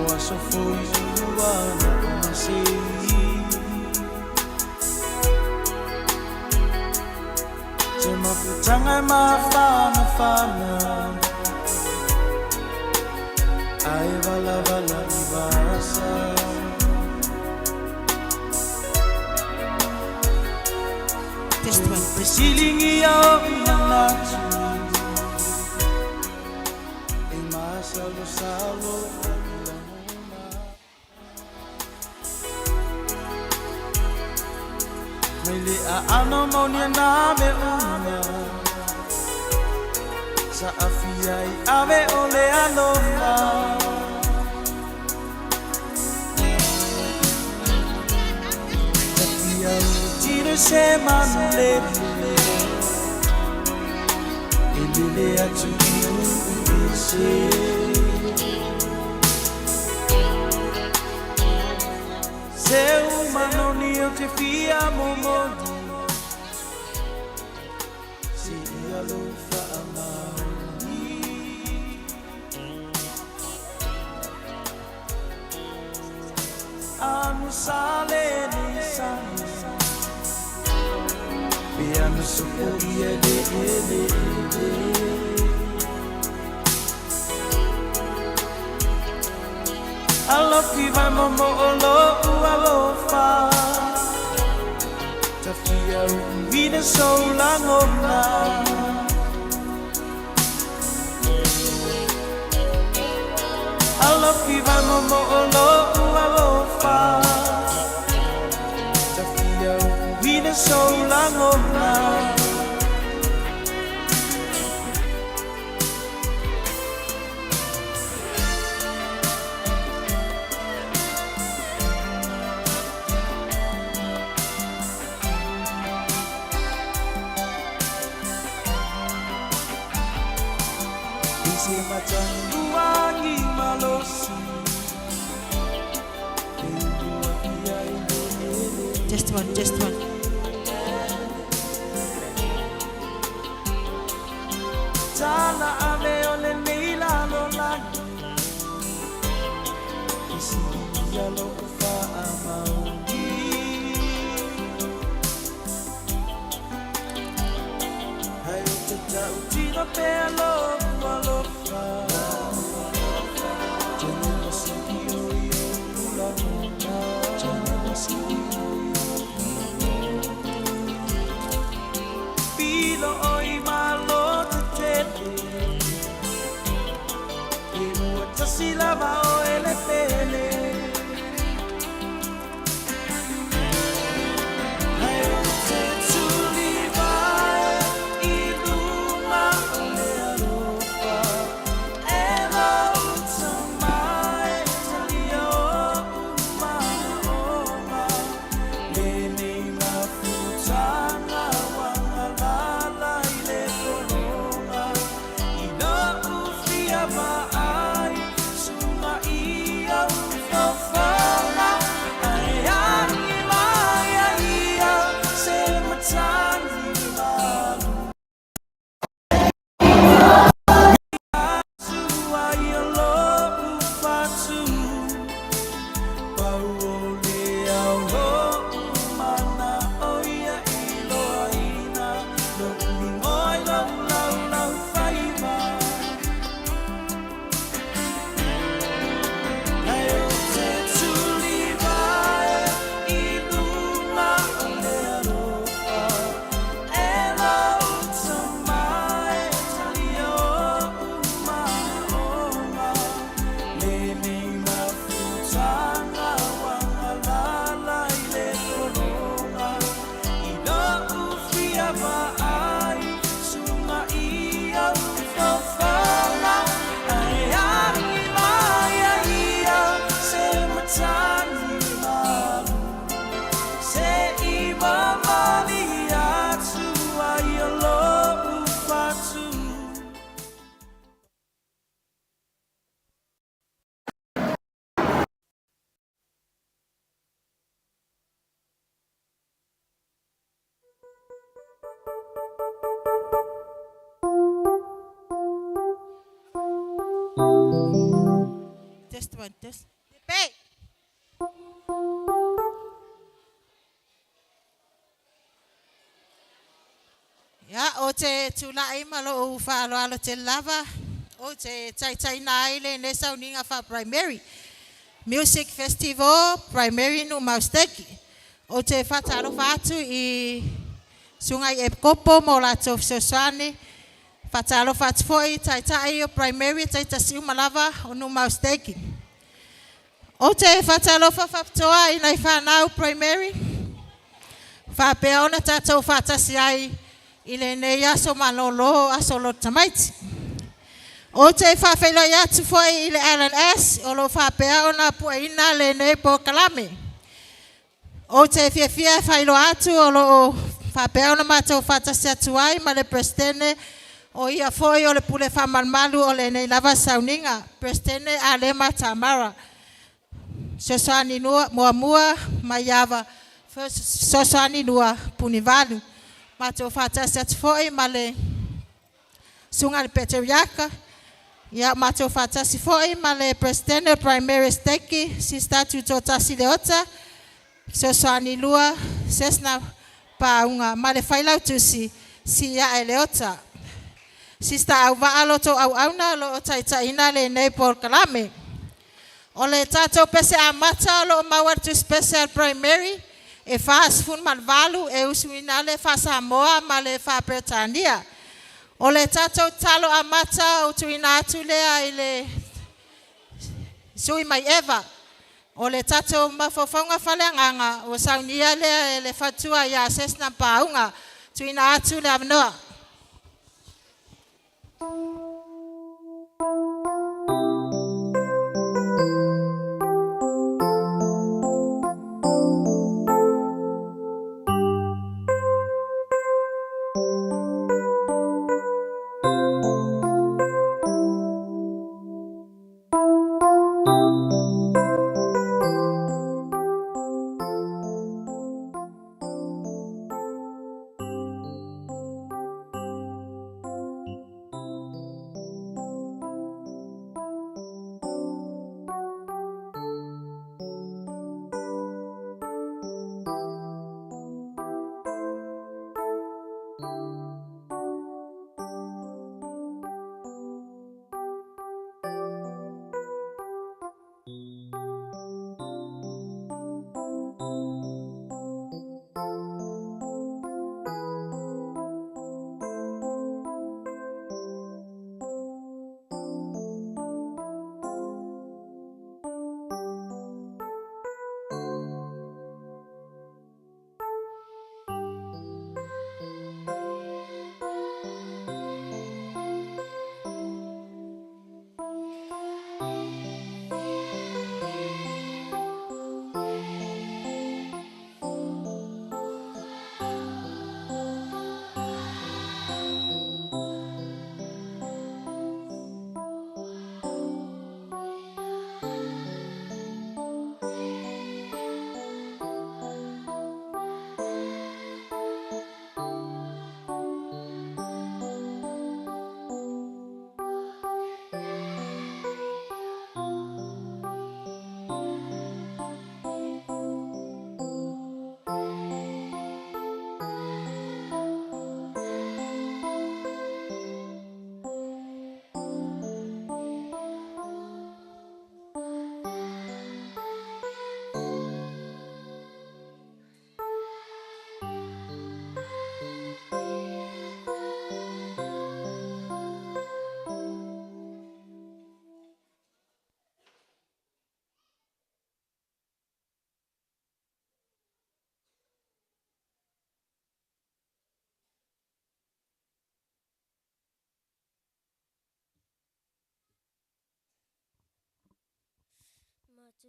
Loa so foi uana uma sei Te maputanga mafana fana Ai vala vala ibasa Silingi au manatu E masalo salo Mele a ano monia na me una Sa afia I ave ole aloha Tafia utino se manule Elele atu ise Se umano ni o te fia momodi Se ia lo fa amaoni Anu sale ni sani Piano supo ia de Alo ki vai momo olo alofa Tafia vida so langona Alo ki vai momo olo alofa Tafia vida so langona Se macam wangi malosi Just one Tala ave ole nila lo lagi Isi dia lo fa amaudi Hayo te tira pelo Pilo oi malo te tete Inu atasilava o ele pele Hayo te tulivai iluma ole arofa Eva utamai talia uma oma Lene mafutana Suma test. Pe. Ya, o te tula ima lo u fa alo te lava. O te tai na ile ne sauninga fa primary. Music Festival primary Nuumau steki. O te whataro whatu I sungai e kopo mo la to sosane. Whataro whatu foi tai o primary tai siu malava o Nuumau steki. O te whataro whaptoa I nei whanau primary. Whapea ona tātou whatasi ai I le nei aso malolo aso lo tamaiti. O te whawhelo I atu foi I le LNS, o lo whapea ona puaina le nei po kalame. O te whiawhia whailo atu, o lo whapea ona mātou whatasi atu ai, ma le prestene, o ia foi o le pule whamalmalu o le nei lava sauninga, prestene a le matamara. Sosani nua, mua, maiava, sosani nua, punivalu. Mātou whatasi atu foi, ma le sunga le peteriaka, Ya mātou whatasi foi ma le presidente primary steki si statu tō tasi leota so soani lua sesna paunga ma le whailau tusi si ia e leota. Si sta au waalo tō au auna lo taitaina le nei por kalame. O le tātou pese a mata lo mawatu special primary e whaas fun malvalu e usuina le whaasa moa ma le whapretania. O le tātou talo a mata o tuina atu lea I le sui mai eva. O le tātou mafofonga whaleanganga o saunia lea e le whatua ia sesna paunga tuina atu lea manoa.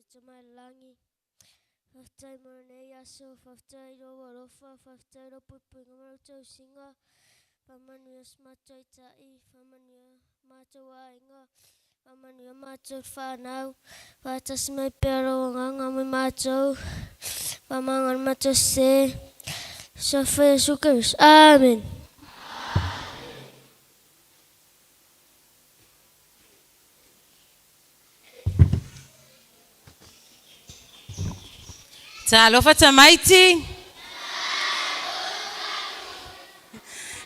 Te mai langi. Whaftai mornei aso, whaftai roa rofa, whaftai ro pupunga marutau singa. Whamanua smatai tai, whamanua mātou ainga. Whamanua mātou whanau. Whātasi mai pero nganga mai mātou. Whamangan mātou se. Sa whaia sukaris. Amen. Talofa tamaiti.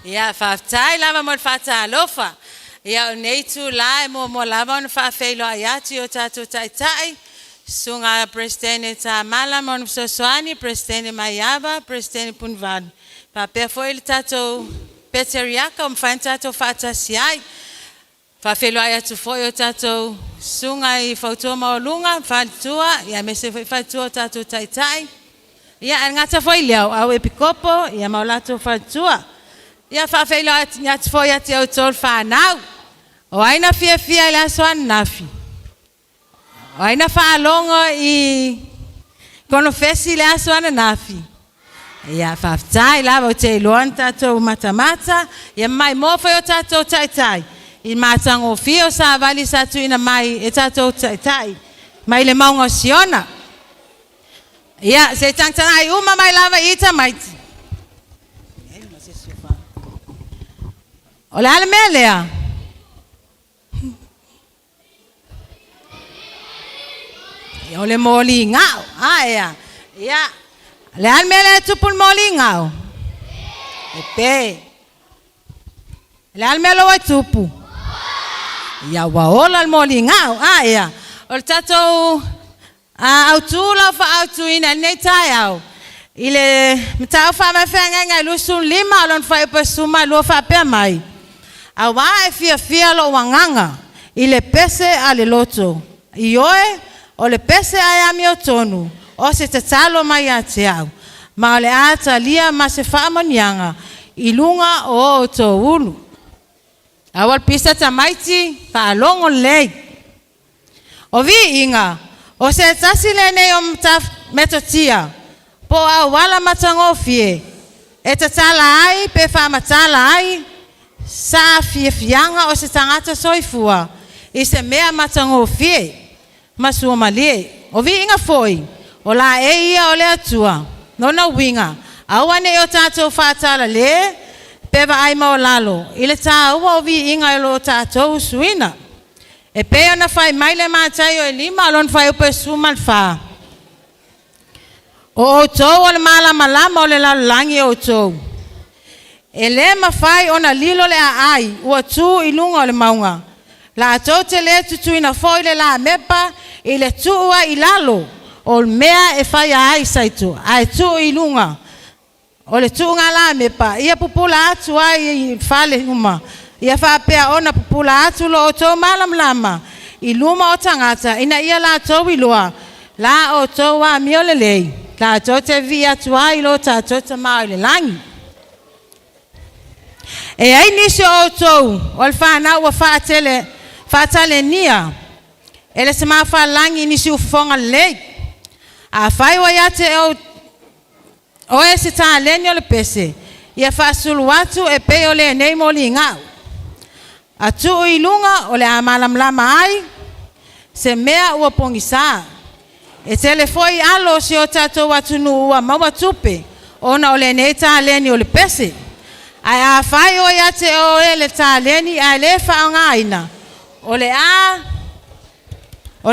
Ia whaftai lava mo whatalofa. Ia o nei tu lai mo lava on whawhelo ayati o tātou taitai. Sunga Presidente Tamala mon Sosoani, Presidente Maiava, Presidente Punvan. Papea foi ele tātou Peteriaka, whain tātou whatasiai. Whawhelo ayatu foi o tātou sunga I whautua maolunga, whantua, ia mese foi whantua o tātou taitai. Ia ngata foi leo, au epikopo, ia maolato whantua. Ia whawhelo ayatu foi ati au tol whanau. O aina fia ila soan nafi. O aina whaalongo I kono fesi le soan nafi. Ia whaftai lava o te iloan tātou matamata. Ia mai mōwhai o tātou taitai. I mātango fio sa vali sa tuina mai e tātou taitai. Mai le maunga siona. Ia se tangtana I uma mai lava I tamaiti. O le ale mea lea. O le moli ngau. Ia. Ia. Le ale mea le tupun moli ngau. E pe. Le ale mea lo wa tupu. Ia waola al moli ngau. Ia. O le tatou au tula fa au tuina nei tai au. Ile mtau fa ma fenga ngai lusun lima lon fa pesuma lo fa pe mai. Awa e fia lo wanganga. Ile pese ale loto. Ioe o le pese ayami o tonu. O se te talo mai a te au. Ma o le ata lia ma se whaamanianga. Ilunga o to ulu. Awal pisa tamaiti whaalongo lei. O vi inga. O se tasi le nei o metotia. Po au wala matango fie. E te tala ai pe whaamatala ai. Sa fianga o se tangata soifua. I se mea matango fie. Masua malie. O vi inga foi. O la e ia o le atua. Nona winga. Awane o tātou whātala le. Peva ai mao lalo. Ile tā ua o vi inga lo tātou suina. E pea na whai maile mātai o e lima alon whai upe suman whā. O tou o le malama o le lalangi o tou. E le mawhai o na lilo le a ai. Ua tū ilunga o le maunga. La tau te le tutuina foi le la mepa I le tua I lalo o le mea e whai ai saitu ai tu I lunga o le tuunga la mepa ia pupula atu ai I whale huma ia whapea ona pupula atu lo o tau malam lama I luma o tangata ina ia la tau I loa la o tau wa mio le lei la tau te vi atu ai lo ta tau te mao le langi e ai nisi o tau o le whanau wa whaatele nia. Ele se maa whalangi nisi ufonga lei. A whai wa ia te o e se tā leni o le pese. Ia whaasulu atu e pe o le nei mo li ngau. A tu I lunga o le amalam lama ai. Se mea ua pongisa. E tele foi alo si o tatou atu nu ua maua tupe. Ona o le nei tā leni o le pese. Ai a whai o ia te o e le tā leni ai le whaonga ina. O le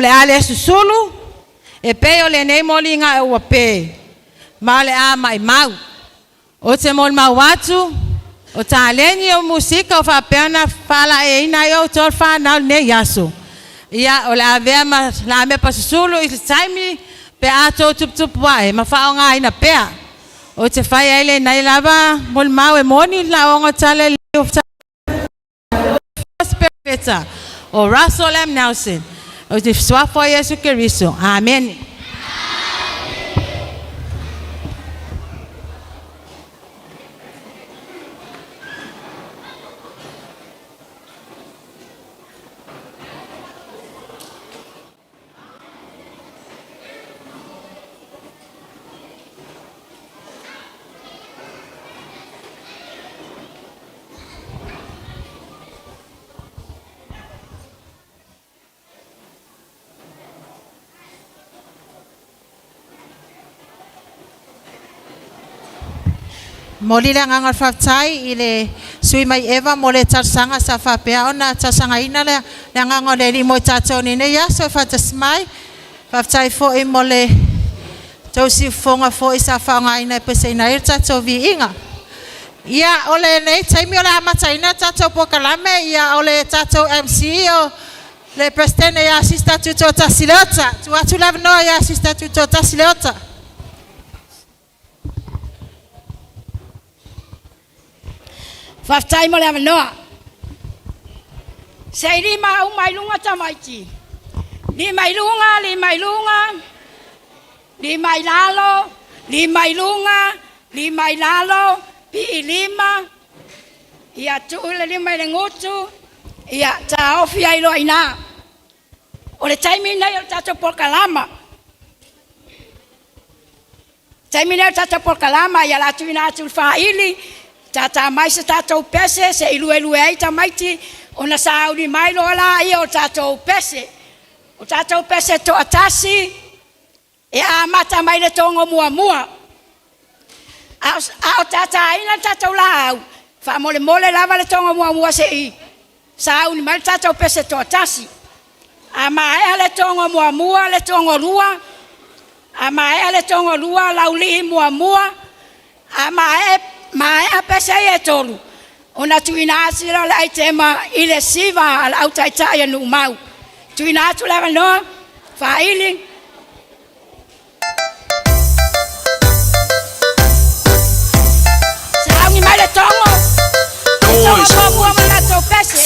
a le susulu, e pe o le nei moli ngā e ua pe. Ma o le a mai mau. O te mol mau atu, o tā leni o musika o whapeana whala e ina i o tol whanau ne yaso. Ia o le a vea ma la me pa susulu i le taimi pe ato tup wae, ma whao ngā ina pea. O te whai eile nei lava mol mau e moni la onga tale leo perfecta. O Russell M. Nelson. O te swafo Yesu Keriso. Amen. Moli le nganga whaftai I le sui mai ewa mo le tarsanga sa whapea ona tarsanga ina le nganga le li mo tātou ni ne ia so whatasmai whaftai fo I mo le Tau si fonga fo isa whaonga ina pese ina ira tatou vi inga. Ia ole nei taimi ole hamata ina tatou pokalame. Ia ole tatou MC o le presidente ia asista tuto tasileota. Tu atu lavanoa ia asista tuto tasileota. Whaftai mo le avanoa. Sei lima umailunga tamaiti. Limailunga, limailalo, limailalo, pi lima. Ia tuule lima ile ngutu. Ia taofi ai loa ina. Ole taimi nei o tato pokalama. Taimi nei o tato pokalama ia la tuina atu faili. Tata mai se tato pese se ilu ai tamaiti ona saudi mai lo la ia o tato pese. O tato pese to atasi e a mata mai le tongo mua. Au tata ina tato la au. Fa mole lava le tongo mua se i. Saudi mai tato pese to atasi. Ama e le tongo mua le tongo lua. Ama e le tongo lua lauli mua. Ama e ma e pese e tolu. Ona tuina asira la itema ile siva al autaita ya Nuumau. Tuina atu lava noa faili. Saungi mai le tongo. Le tongo mua mana to pese.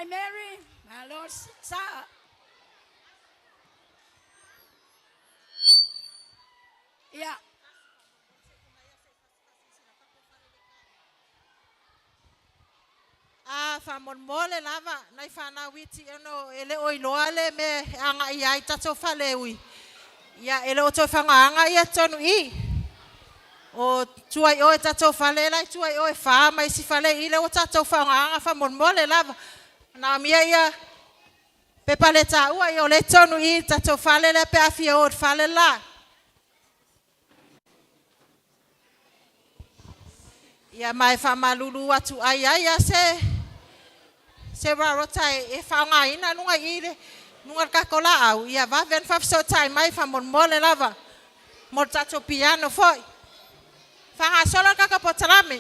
primary, malo sa. Ya. Famon mole lava nai fana witi ono ele oi loale me anga ia tato fale ui. Ia ele o to fanga anga ia tonu I. O tuai o tato fale lai tuai o fa mai si fale ile o tato fanga anga famon mole lava. Na mia ia pe paleta ua I o le tonu I tato fale le pe afia o fale la. Ia mai fa malulu atu ai ai se rarota e whaonga ina nunga ire nunga kakola au ia va ven fa so tai mai fa mon mole lava mo tato piano foi fa solo kaka potrame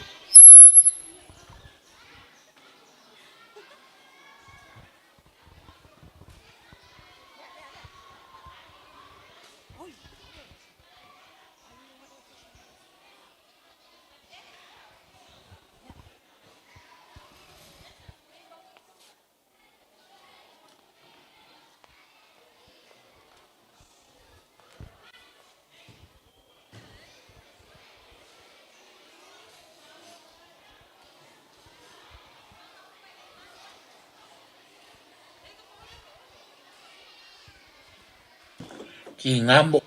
Ki ngambo.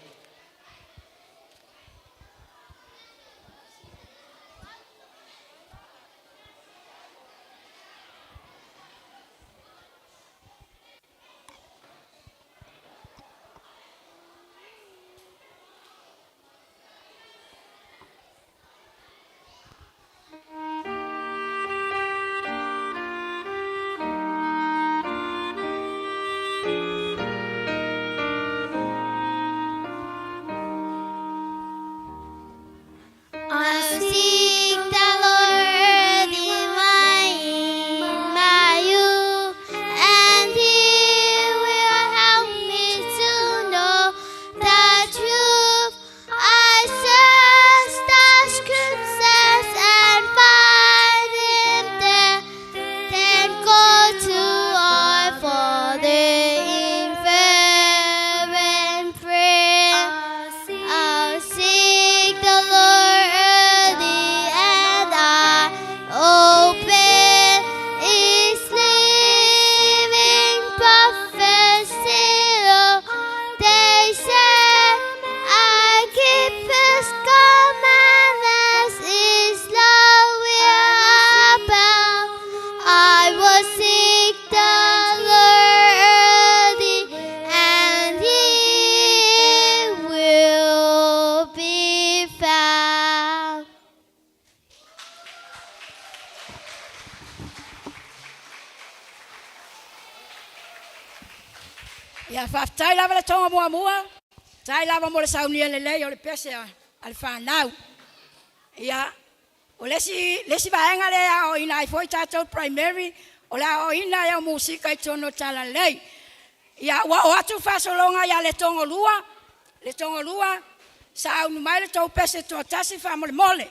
Ia whaftai lava le tonga mua mua. Tai lava mo le saunia le lei o le pese al whanau. Ia, o lesi vaenga le a o ina i foi tātou primary, o la o ina ia o musika i tono tala lei. Ia, o atu whasolonga ia le tonga lua, sa au numai le tau pese tō tasi wha mole mole.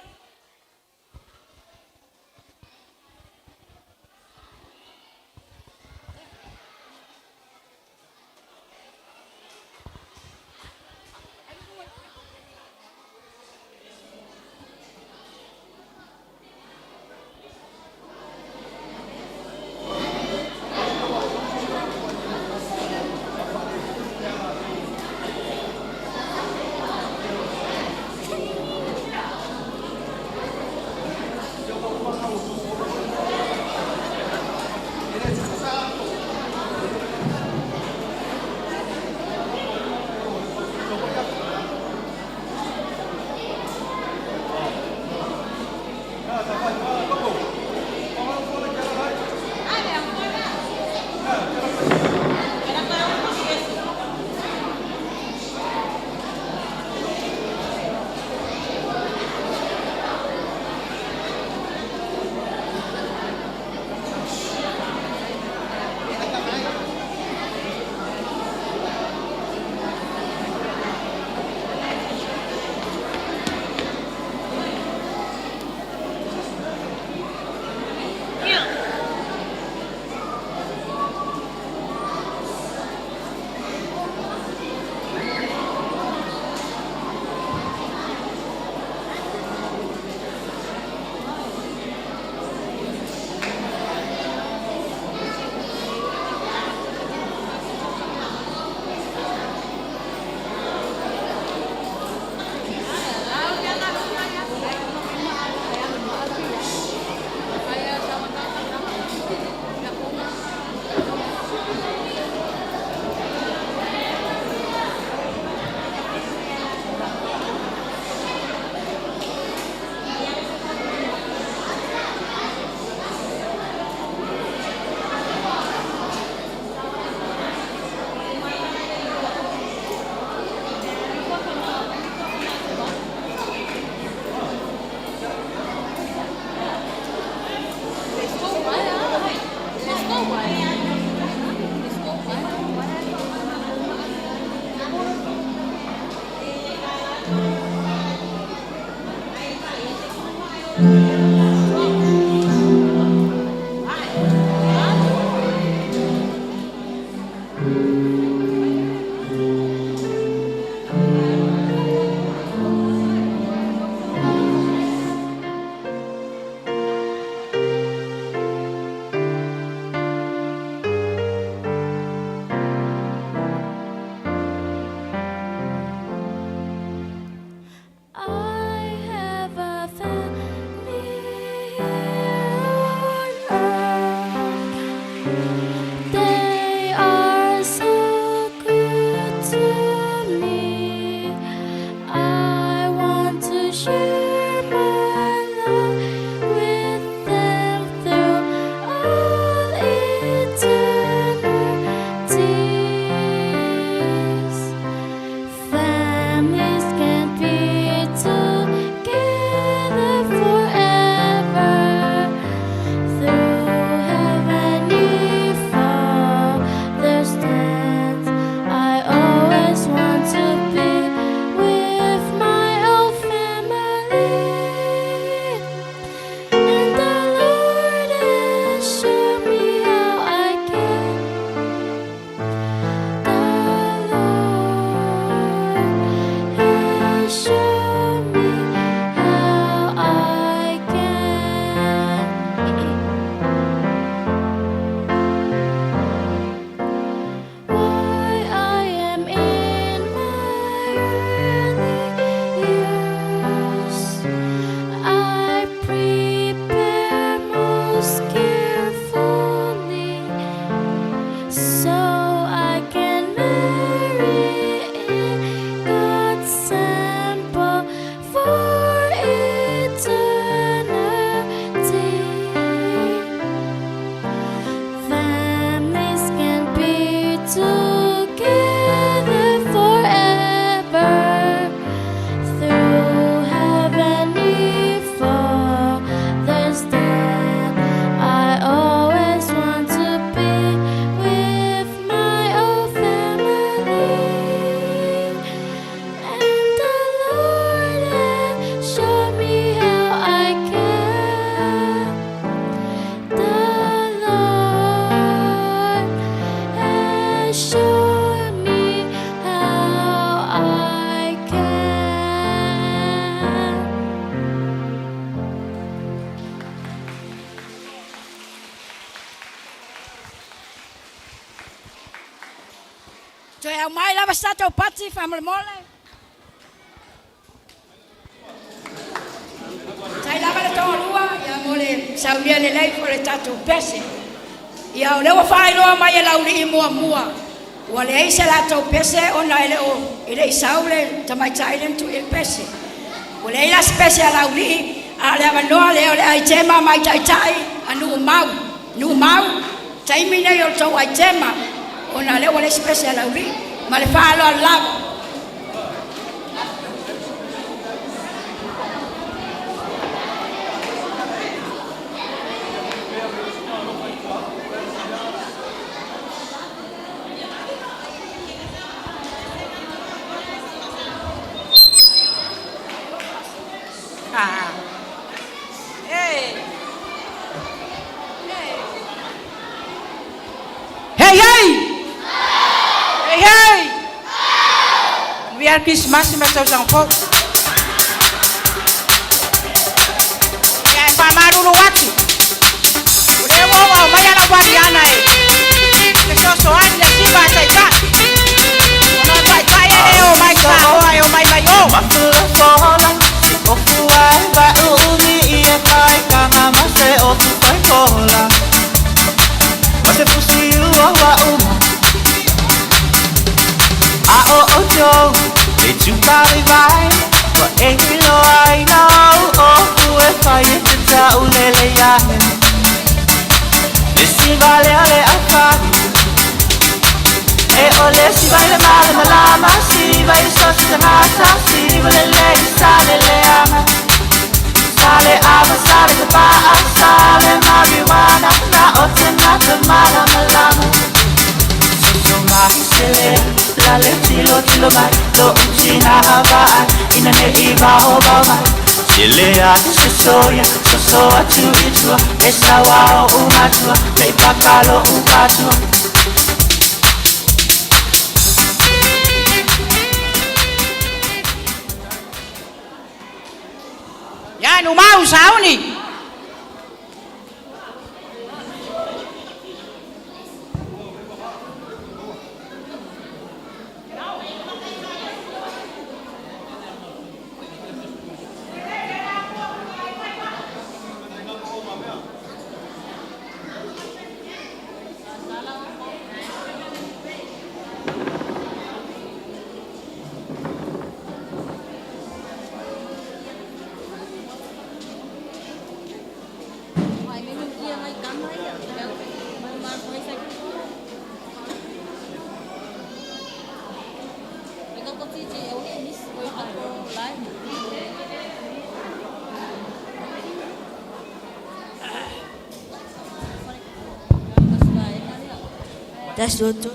I have a family on earth. They are so good to me. I want to share my love with them through all eternities. Families can be together forever through heavenly Father's hands. I always want to be with my old family, and the Lord has shown me how I can. The Lord has shown me how I can. Why I am in my early years, I prepare most carefully so I can marry in God's sample for eternity. Families can be together forever through heavenly Father's hand. I always want to be with my old family, and the Lord has shown me how I can. The Lord has shown me how I can. Toi au mai lava sta tau pati famole mole. Tai lava le tau lua ia mole sa mia le lei for le tatu pese. Ia o lewa fai loa mai e lauri mua mua. Ua le eise la tau pese ona ele o ele isaule tamai tailen tu il pese. Ua le eila pese a lauri a le avanoa le o le aitema mai tai a Nuumau. Nuumau taimina i o tau aitema ona le o le pese a lauri ma le falo al lava. Hey, hey! Hey, hey! Biar Christmas macam sangkok. Ya, pamaru luwatu. Udah mau maya na wadiana eh. Kesosoan ya si bahasa ika. Ono tai tai oh my god, oh my god, oh. Mafula fola, ofuai ba umi ia kai kama mase ofu pai fola. Mase pusi ua wa uma. A o ojo, e chupari vai, wa engilo ai no, ofu e fai e te ta ulele yahe. Le si vale ale afari. E ole si vai le male malama, si vai le sosi te masa, si vale le sale le ama. Sale ama, sale te paa, sale marijuana, na ote na te mala malama. Soso mahi sele, lale tilo tilo mai, lo uchi na havai, ina ne iba ho bau mai. Yelea sosoya sosoa tuitua esa wao umatua me pakalo ukatua Ya Nuumau sauni. Das Lotto.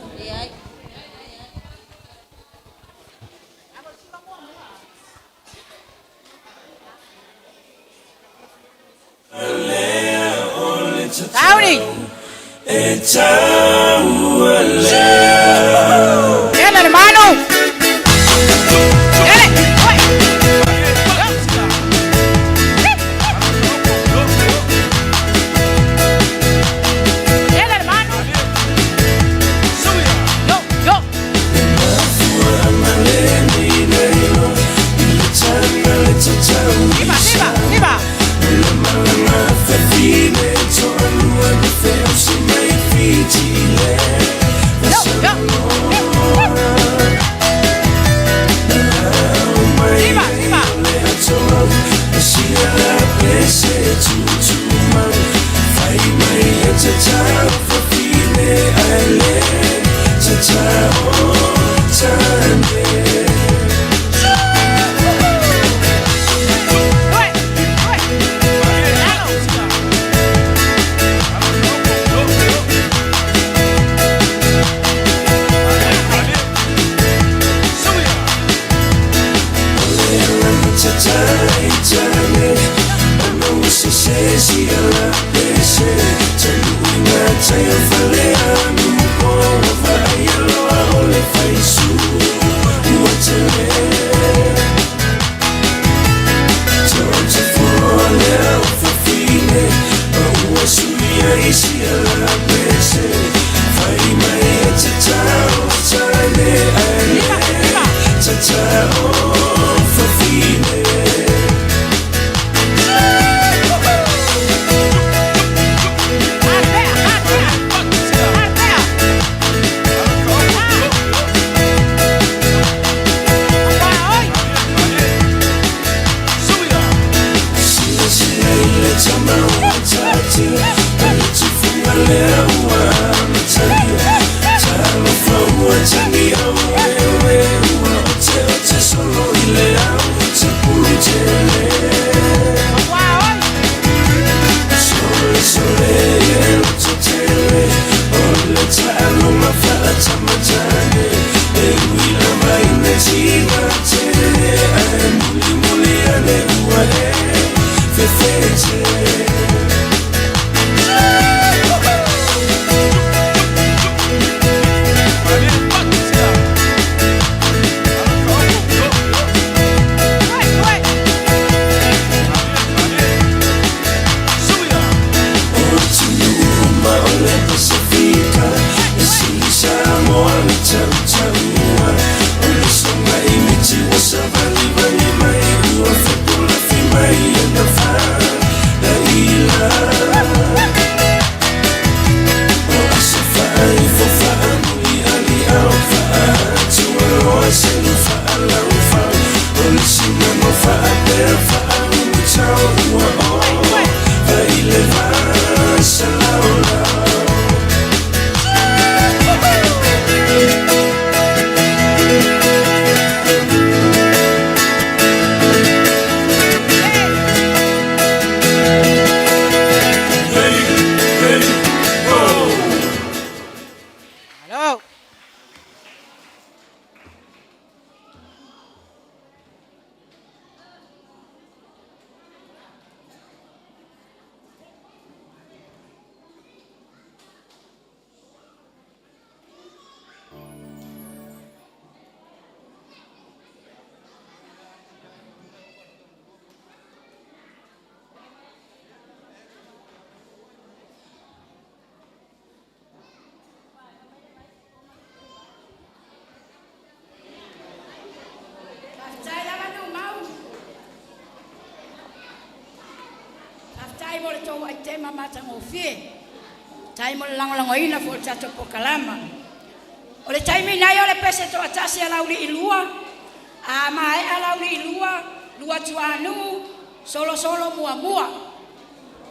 Sauni. Yala hermano. tai mo le tau ai tema matangofie. Tai mo le langolangoina fo le tatou pokalama. O le taimi nai o le pese to atasi ala uli ilua. A mai ala uli ilua, lua tuanu, solo mua.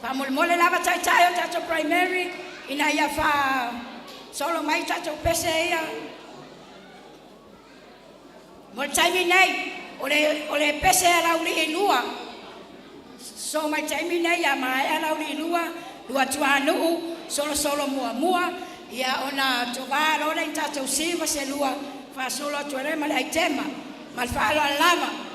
Pa mole lava tai o tatou primary, ina ia fa solo mai tatou pese ia. Mo le taimi nei, o le pese ala uli ilua. So mai taimi nei a mai ala uli ilua, lua tuanu, solo mua. Ia ona toga lona i tatou siva se lua fa solo tuere ma le aitema ma le fa lava.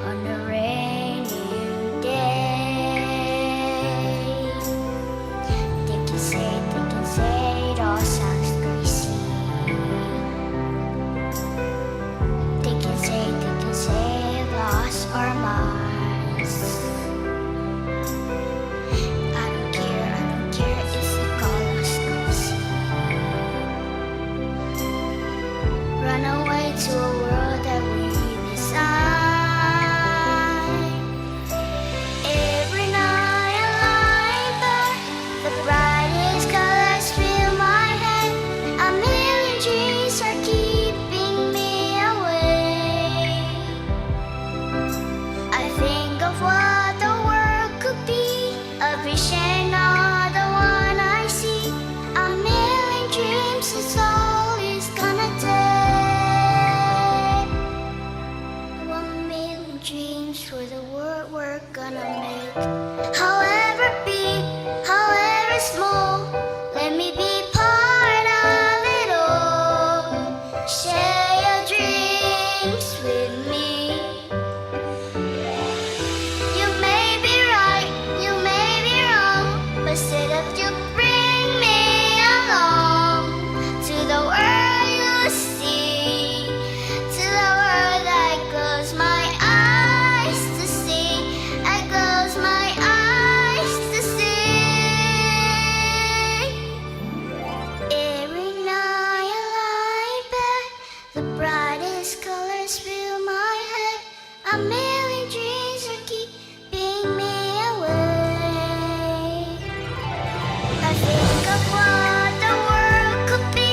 On a rainy day. dreams for the world we're gonna make. However big, however small, let me be part of it all. Share your dreams with me. You may be right, you may be wrong, but still if you bring me along to the world you see, to the world that close my eyes to see, I close my eyes to see. Every night I lie in bed, the brightest colors fill my head. A million dreams are keeping me awake. I think of what the world could be,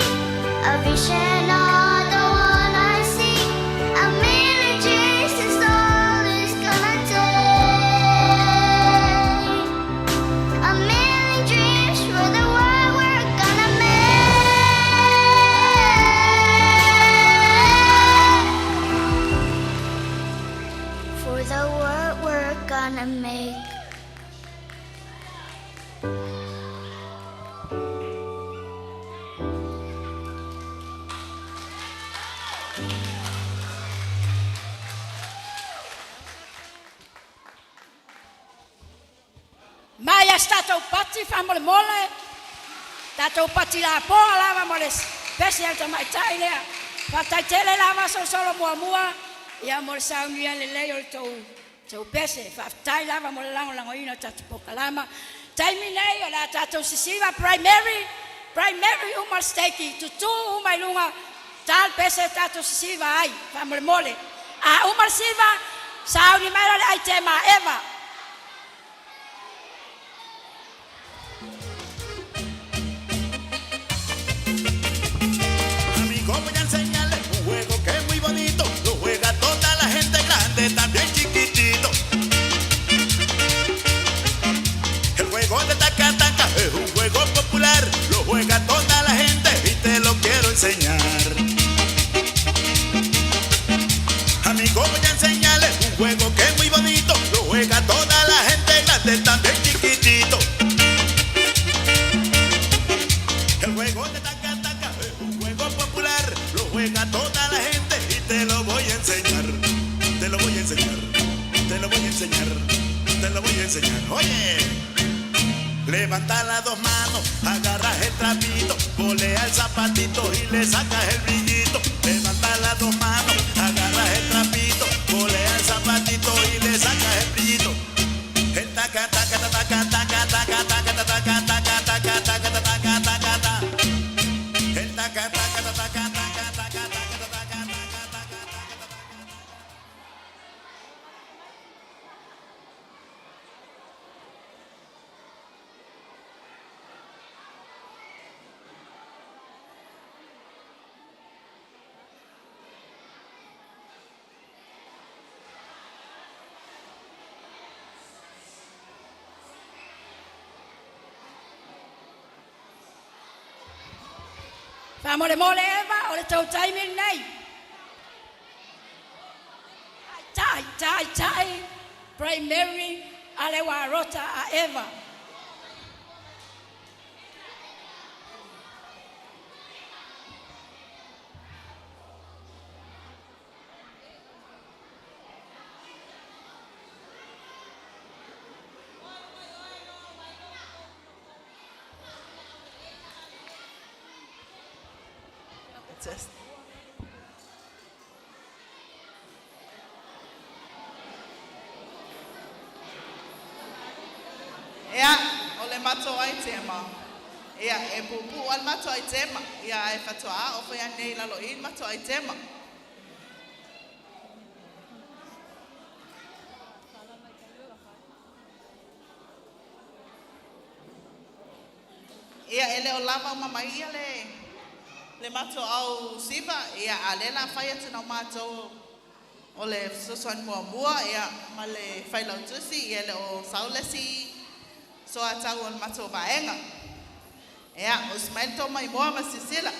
a vision of the one I see. A million dreams is all it's gonna take. A million dreams for the world we're gonna make. For the world we're gonna make. Mai stato patti famole mole. Tato patti la poa lava mole. Special to my taile. Patai tele lava solo mua. Ya mole sauni ya lele to pese. Tai lava mole lango ina tatu pokalama. Taimi nei la tato sisiva primary umar steki. Tutu umai lunga. Tal pese tato sisiva ai famole mole. A umar siva sauni mai la ai tema Eva. Voy a enseñarles un juego que es muy bonito, lo juega toda la gente grande, también chiquitito. El juego de taca-taca es un juego popular, lo juega toda la gente y te lo quiero enseñar. Amigo, voy a enseñarles un juego que es muy bonito, lo juega toda la gente grande, también chiquitito. El juego de taca-taca es un juego popular, lo juega toda la gente y te lo voy a enseñar. Te lo voy a enseñar, te lo voy a enseñar, te lo voy a enseñar. Oye, levanta las dos manos, agarras el trapito, volea el zapatito y le sacas el brillito. Levanta las dos manos, agarras el trapito, volea el zapatito y le sacas el brillito. El taca taca taca taca taca taca taca taca taca taca taca taca taca. El taca taca taca taca taca taca taca taca. Famole mole Eva, ole tau taimi nei. Tai, primary, ale wa rota a Eva. Test. Ia, o le mato ai tema. Ia, e pupu al mato ai tema. Ia, e fatoa, o fai anei lalo in mato ai tema. Ia, ele o lava mamai ia le mato au siva, ia alela fai atu na mato o le sosoan mua ia ma le fai lau tusi, ia le o saulesi so atau o mato baenga. Ia, o smail to mai moa ma sisila.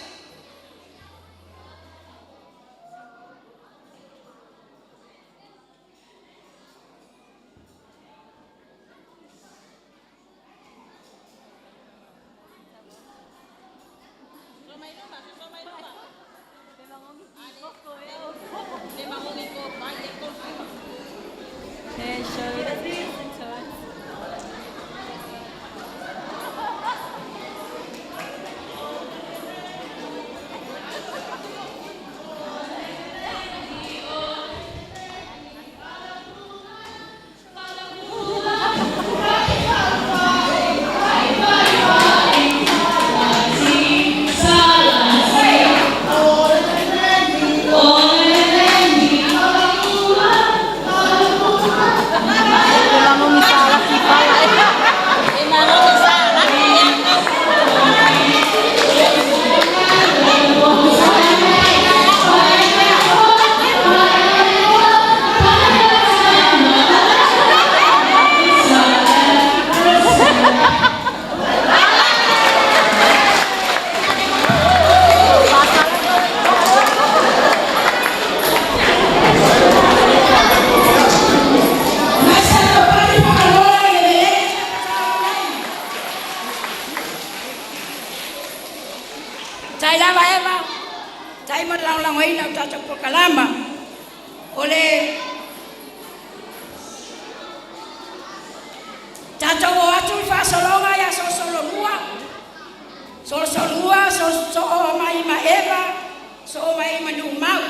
Nuumau.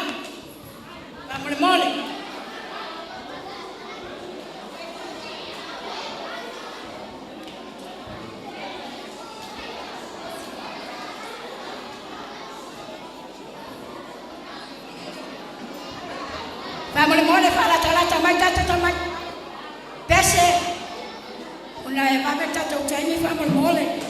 Mole. Mole fala talata mai tata mai. Pese. Una e va per tata utani mole.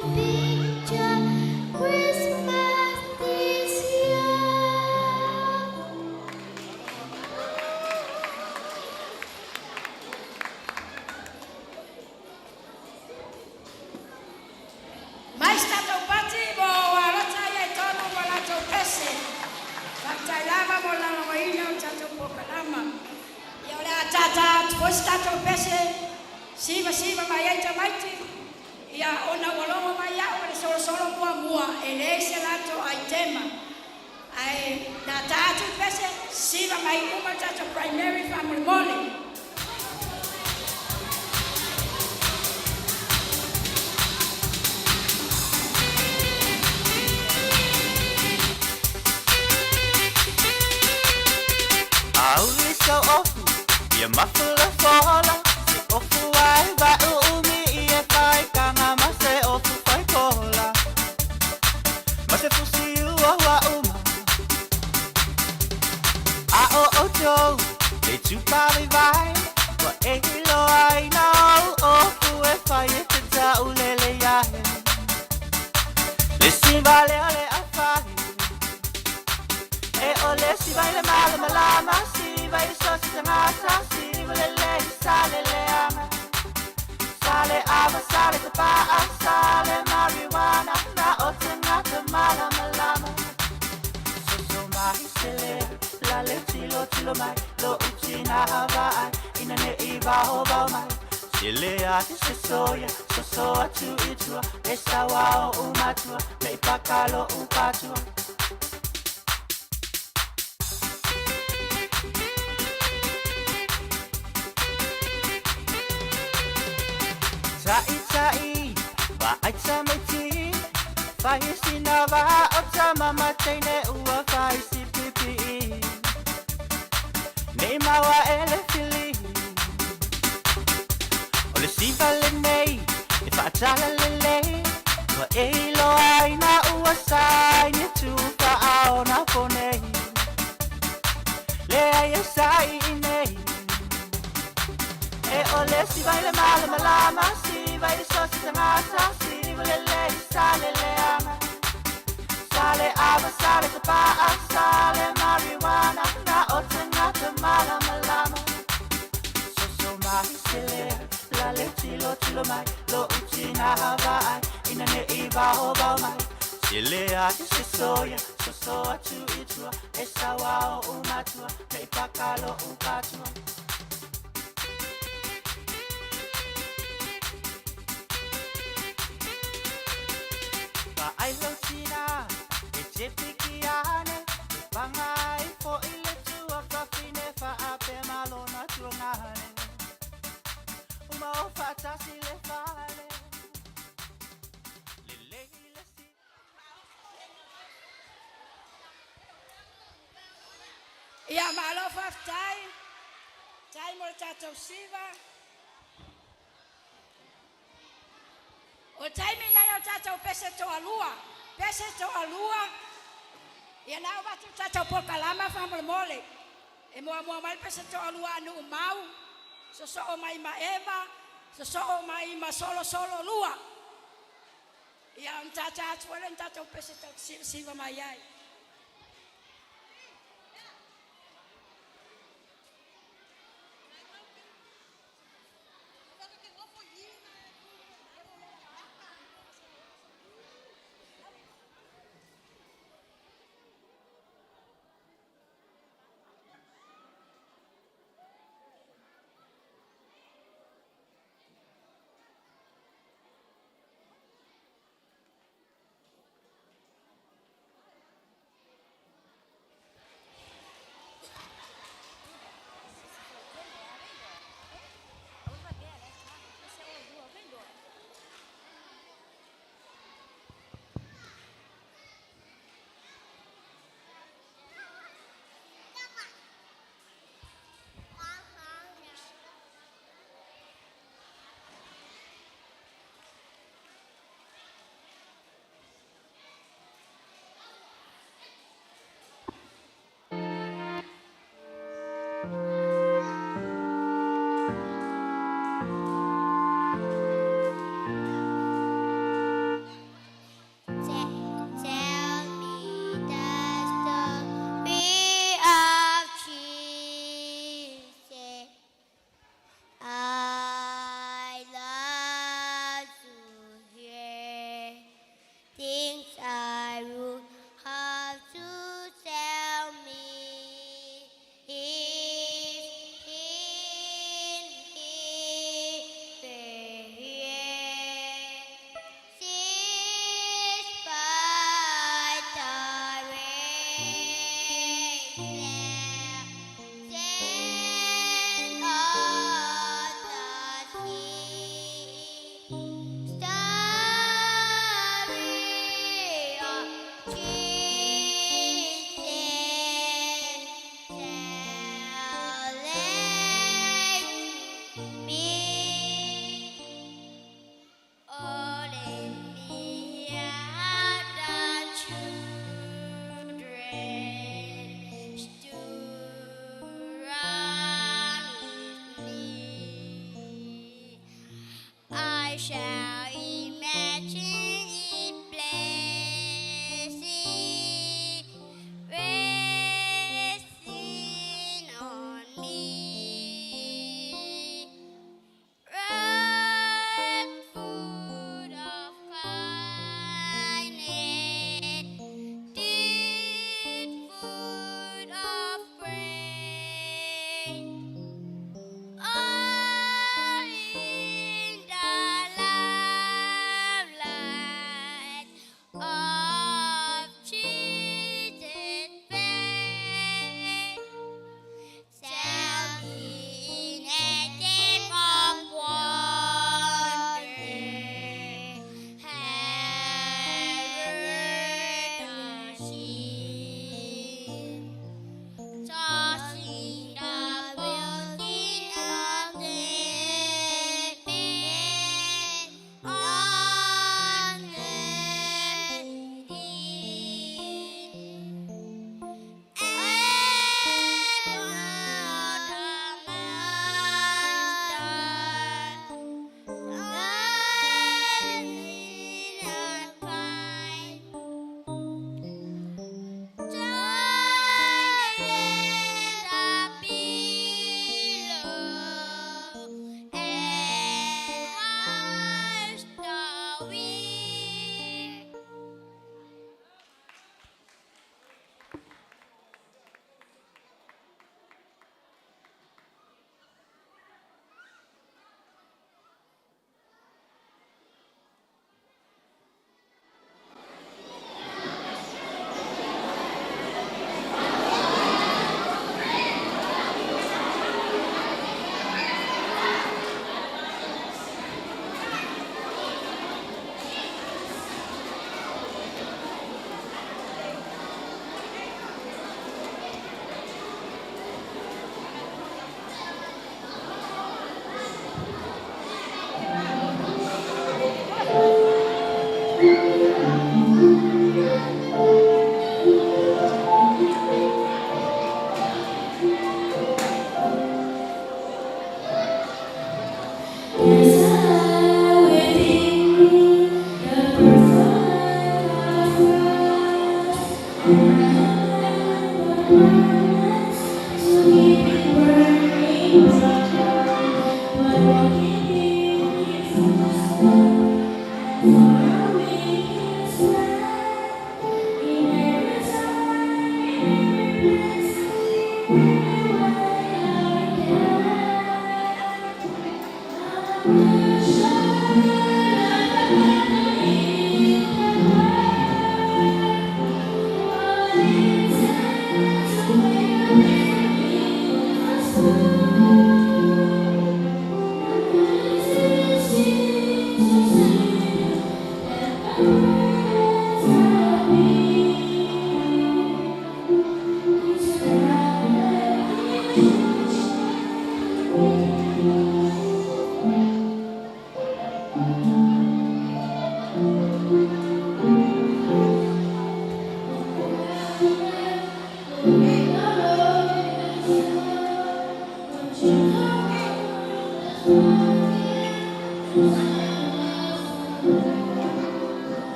picture Christmas this year. Mais tatou pati mo alota ia tono mo latou pese. Tatai lava mo lala waina o tatou pokalama. Ia ole a tata tuposi tatou pese. Siva mai ai tamaiti. Ia ona walongo mai ia ole solo mua ele se latou ai tema. Ai na tatou pese siva mai uma tatou primary family mole. Auli so ofu, ia mafula fola, se ofu ai vai umi ia kai kanga mase ofu kai kola. Mase fusi ua wa uma. A o jo, e chupari vai, wa e lo ai no ofu e fai e te ta ulele yahe. Le si vale ale a fai. E ole si vai le male malama, si vai so si tangata, si vole le sale le ama. Sale ava, sale kapaa, sale marijuana, na o tangata mala malama. So mai sele, la le tilo mai, lo uchi na havai, ina ne iwa hova mai. Sile ati se soya, so atu itua, e sawa o umatua, me pakalo upatua. Tai, wa ai tameti, fai sinava o tamama teine ua fai si pipi. Nei mawa ele fili, ole si vale nei, e fa tala lele, wa eilo ai na ua sai ni tu fa ao na ponei. Le ai e sai nei, e ole si vai le male malama si. Vai so si tangata, si vole le sale le ama. Sale ava, sale kapaa, sale marijuana, na o tangata mala malama. So mai sile, la le tilo mai, lo uchi na havai, ina ne iwa hova mai. Sile ati se soya, so atu itua, e sawa o umatua, me pakalo upatua. Ai lo tina, e te pikiane, e pangai fo ile tua kafine fa ape malona tuangane. Uma o fatasi le fale, le si. Ia malo faftai, tai mo tatou siva. O taimi nei o tatou pese to alua. Ia nao watu tatou pokalama whamole mole. E mua mai pese to alua Nuumau. So o mai ma Eva, so o mai ma solo lua. Ia on tatou pese to siva mai ai.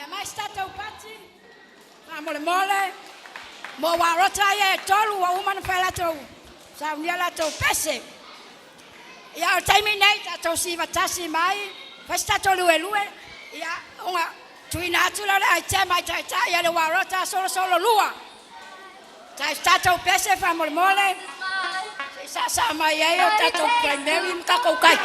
Ia mai stata upati. Mole mole. Mo warota ye tolu wa umana pelato. Sa unia la to pese. Ia taimi nei ta si vatasi mai. Fasta to lue. Ia unga tuina atu la ai te mai tai ia le warota solo lua. Tai stata pese fa mole mole. Sa mai ye ta to primary mka ko kai.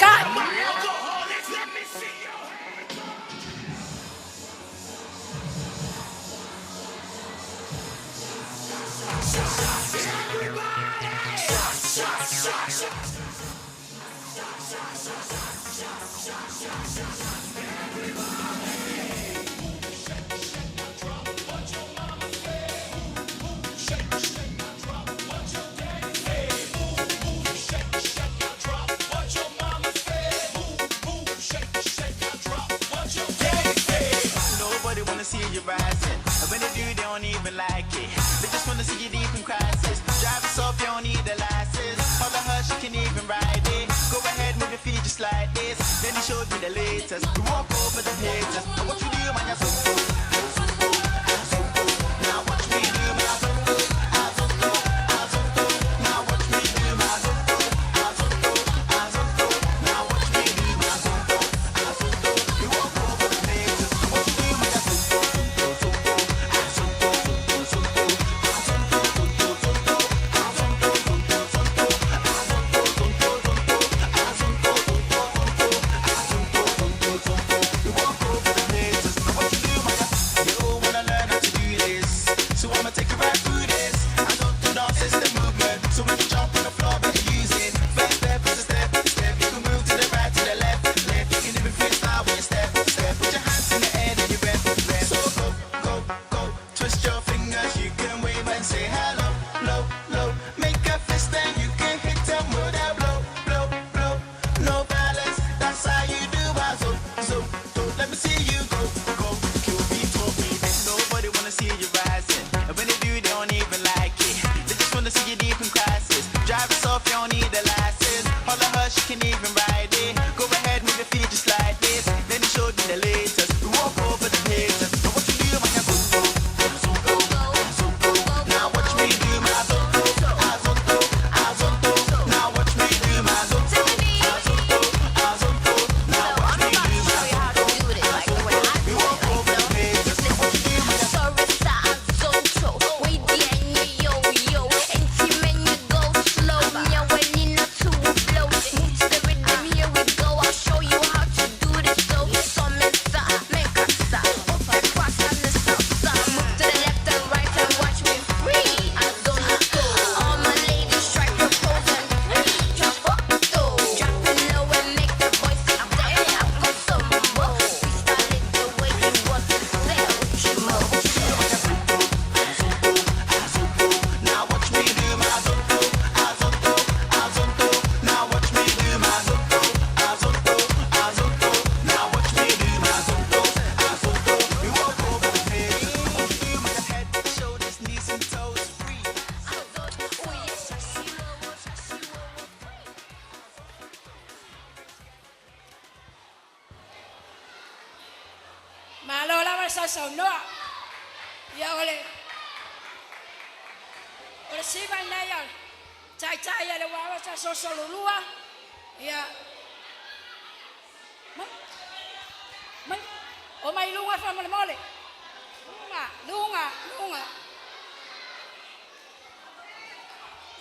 this. Then he showed me the latest. We walk over the haters. What you do, man, you're so cool. Now watch me do my zonto. Now watch me do my zonto. Now watch me do my zonto. We walk over the haters. What you do, man, you're so cool.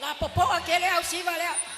La popoa que le au siva le.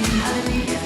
Money,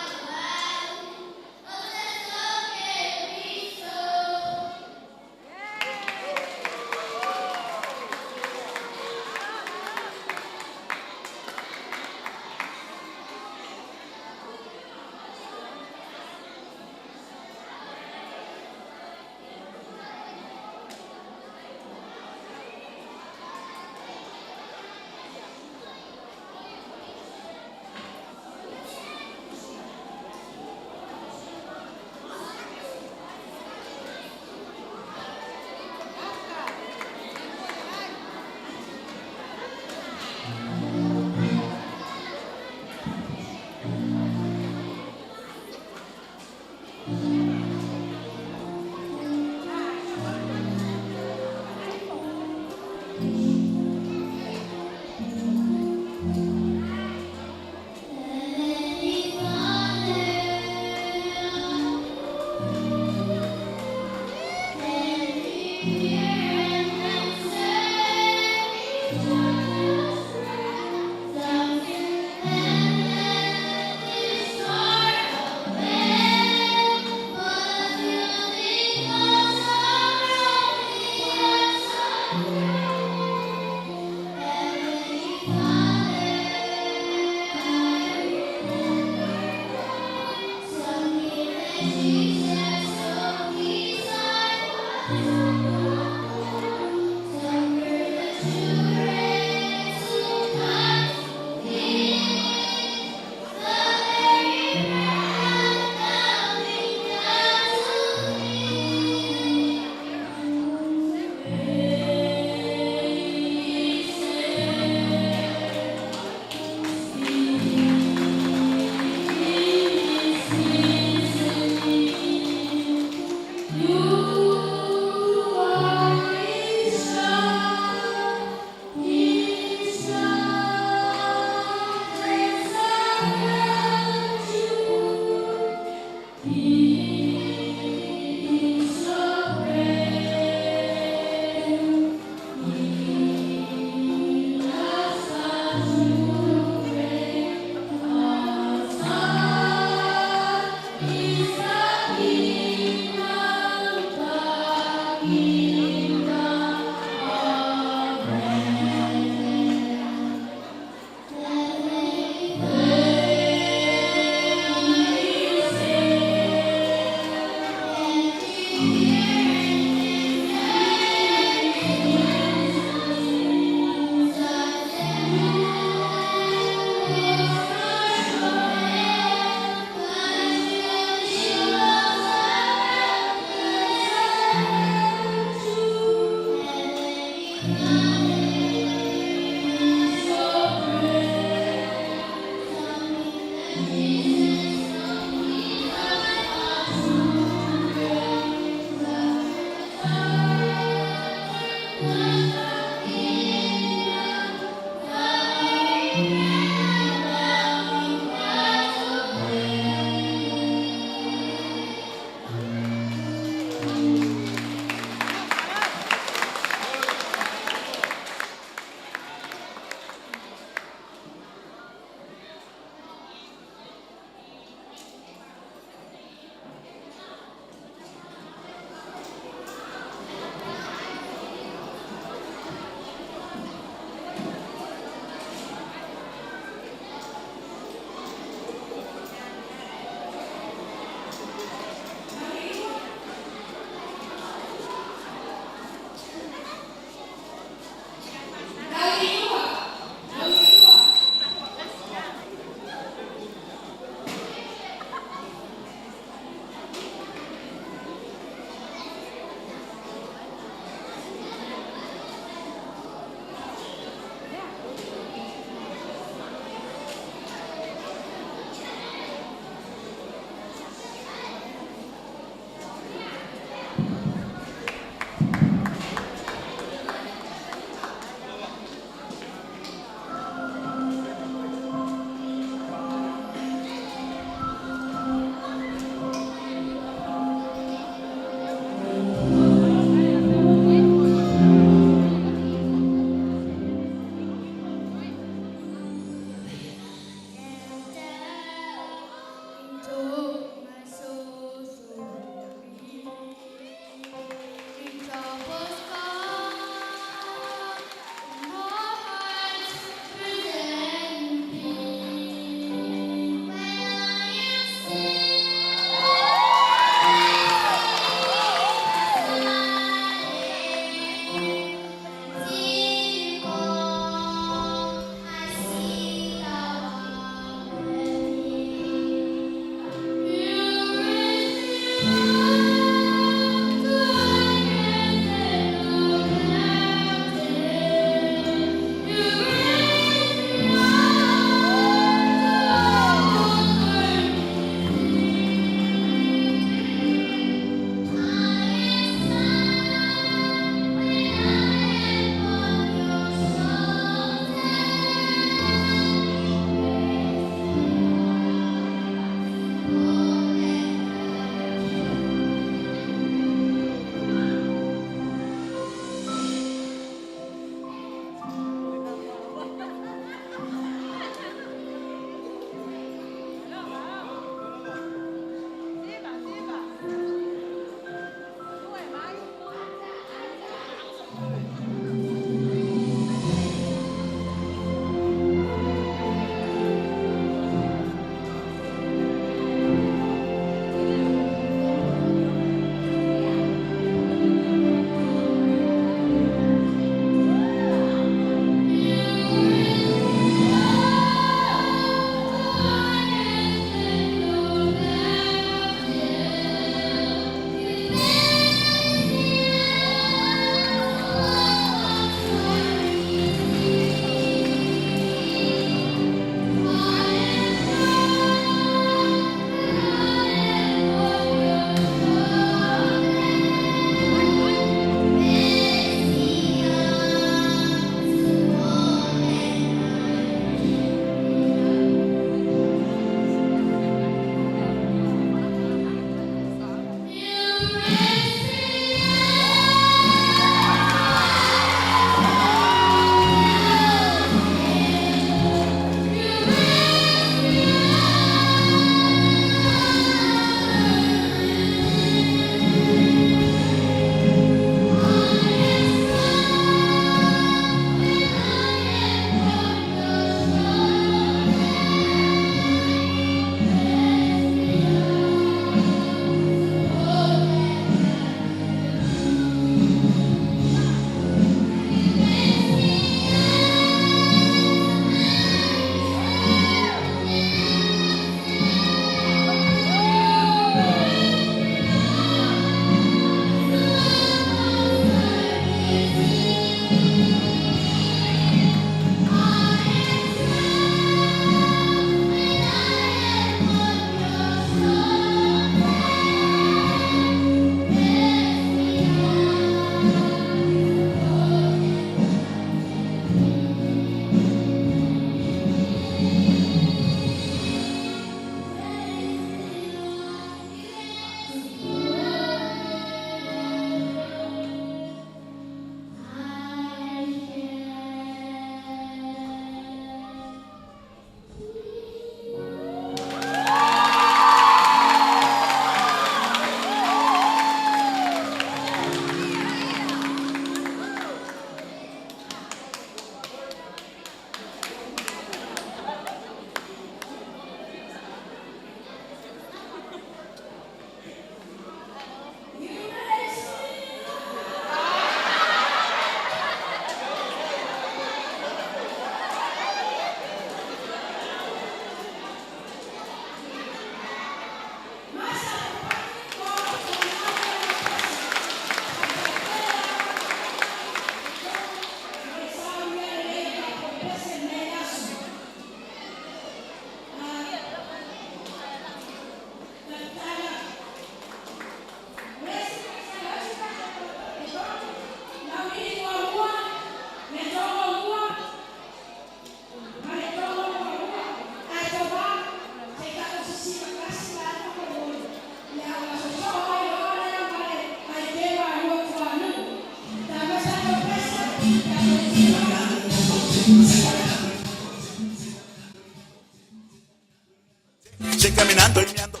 sé caminando y meando.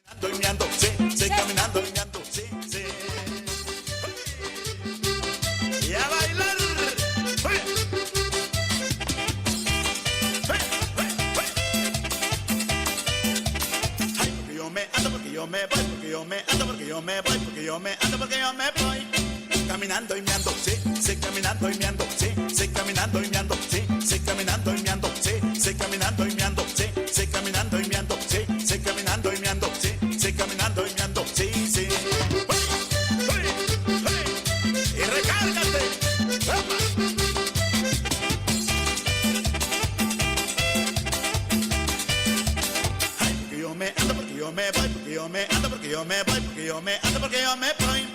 Caminando y meando, sé caminando y meando, sé. Y a bailar. Porque yo me voy, porque yo me ando, porque yo me voy, porque yo me ando, porque yo me voy. Caminando y meando, sé caminando y meando, sé caminando y meando, sé caminando y meando, sé caminando y meando, sé caminando y meando, sé caminando y meando, sé caminando y meando, sí. Y recárgate. Porque yo me ando, porque yo me voy, porque yo me ando, porque yo me voy, porque yo me ando, porque yo me voy.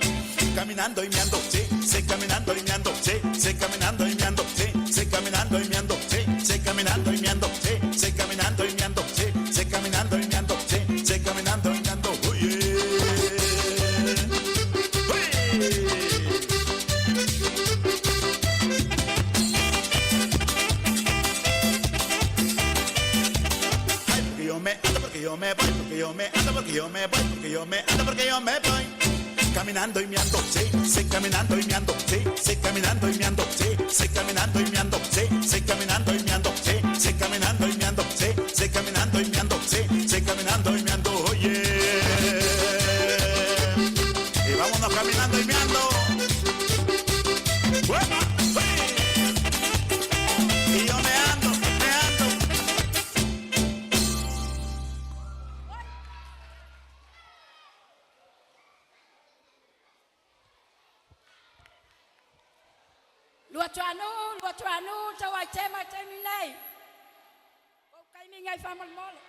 Caminando y meando, sé caminando y meando, sé caminando y meando, sé caminando y meando, sé caminando y meando, sé caminando y meando, sé caminando y meando, sé caminando y meando, porque yo me ando, porque yo me voy, porque yo me ando, porque yo me voy, porque yo me ando, porque yo me voy. Caminando y meando, sé caminando y meando, sé caminando y meando, sé caminando y meando, sé caminando y meando, sé caminando y meando, sé caminando y meando, sé caminando y meando, oye. Y vámonos caminando y meando. Y yo me ando. Lua tuanu, tawai tema terminei. O kai mi ngai famal mole.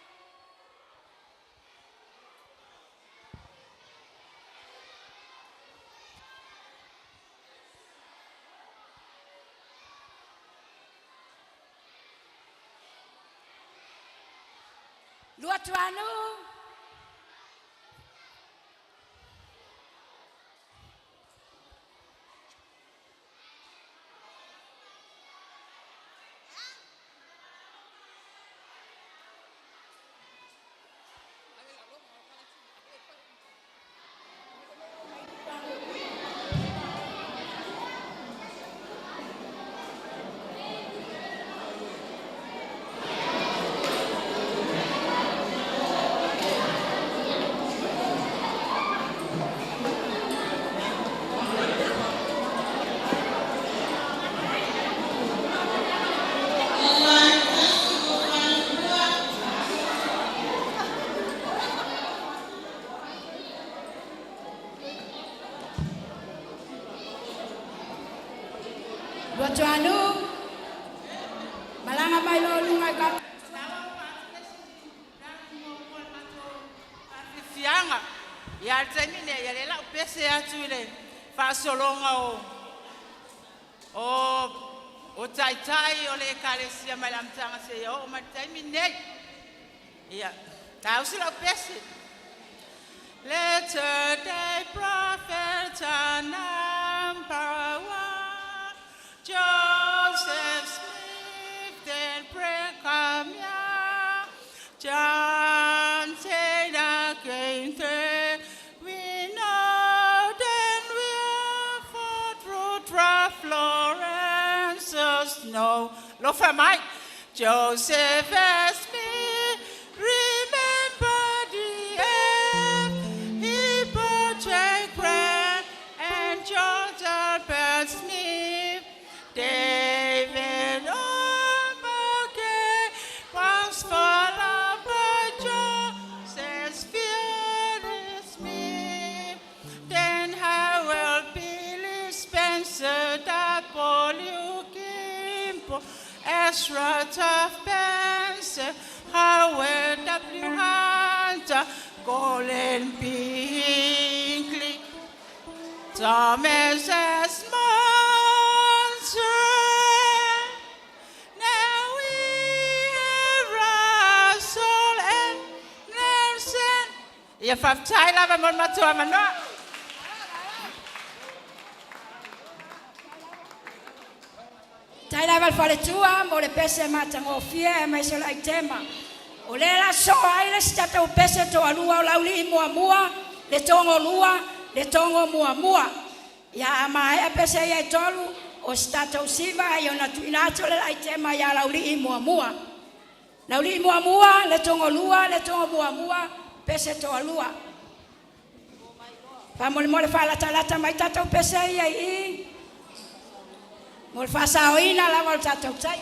Lua tuanu. Lua tuanu. Malanga mai lo lungai ka. Fianga. Ya termine ya le la pese atu le. Fa solonga o tai o le kalesia malam tanga se o ma termine. Ya. Ta usi la pese. Later day prophet number one, Joseph Smith and Precamia, John said again, we know then we're for through Florence snow. Lo for Mike, Joseph Smith, remember the end, he portrayed prayer and George Smith, David Omake, was followed by Joseph Smith, then Howell Billy Spencer, W. Gimpo, Ezra Taft Benson, Howard W. Hunter, Colin Binkley, Thomas S. Monson. Now we have Russell and Nelson. If I've tied up, I'm on my tour, I'm not. Tai lava fale tua mo le pese matangofia e mai se lai tema. O le la so ai le stata o pese to alua o lauli mua le tongo lua le tongo mua. Ya mai e pese ia tolu o stata o siva ia na tuinato le lai tema ia lauli mua. Lauli mua le tongo lua le tongo mua pese to alua. Pa mole fa lata mai tata o pese ia I. Mole fa sa oina la vol tata o tai.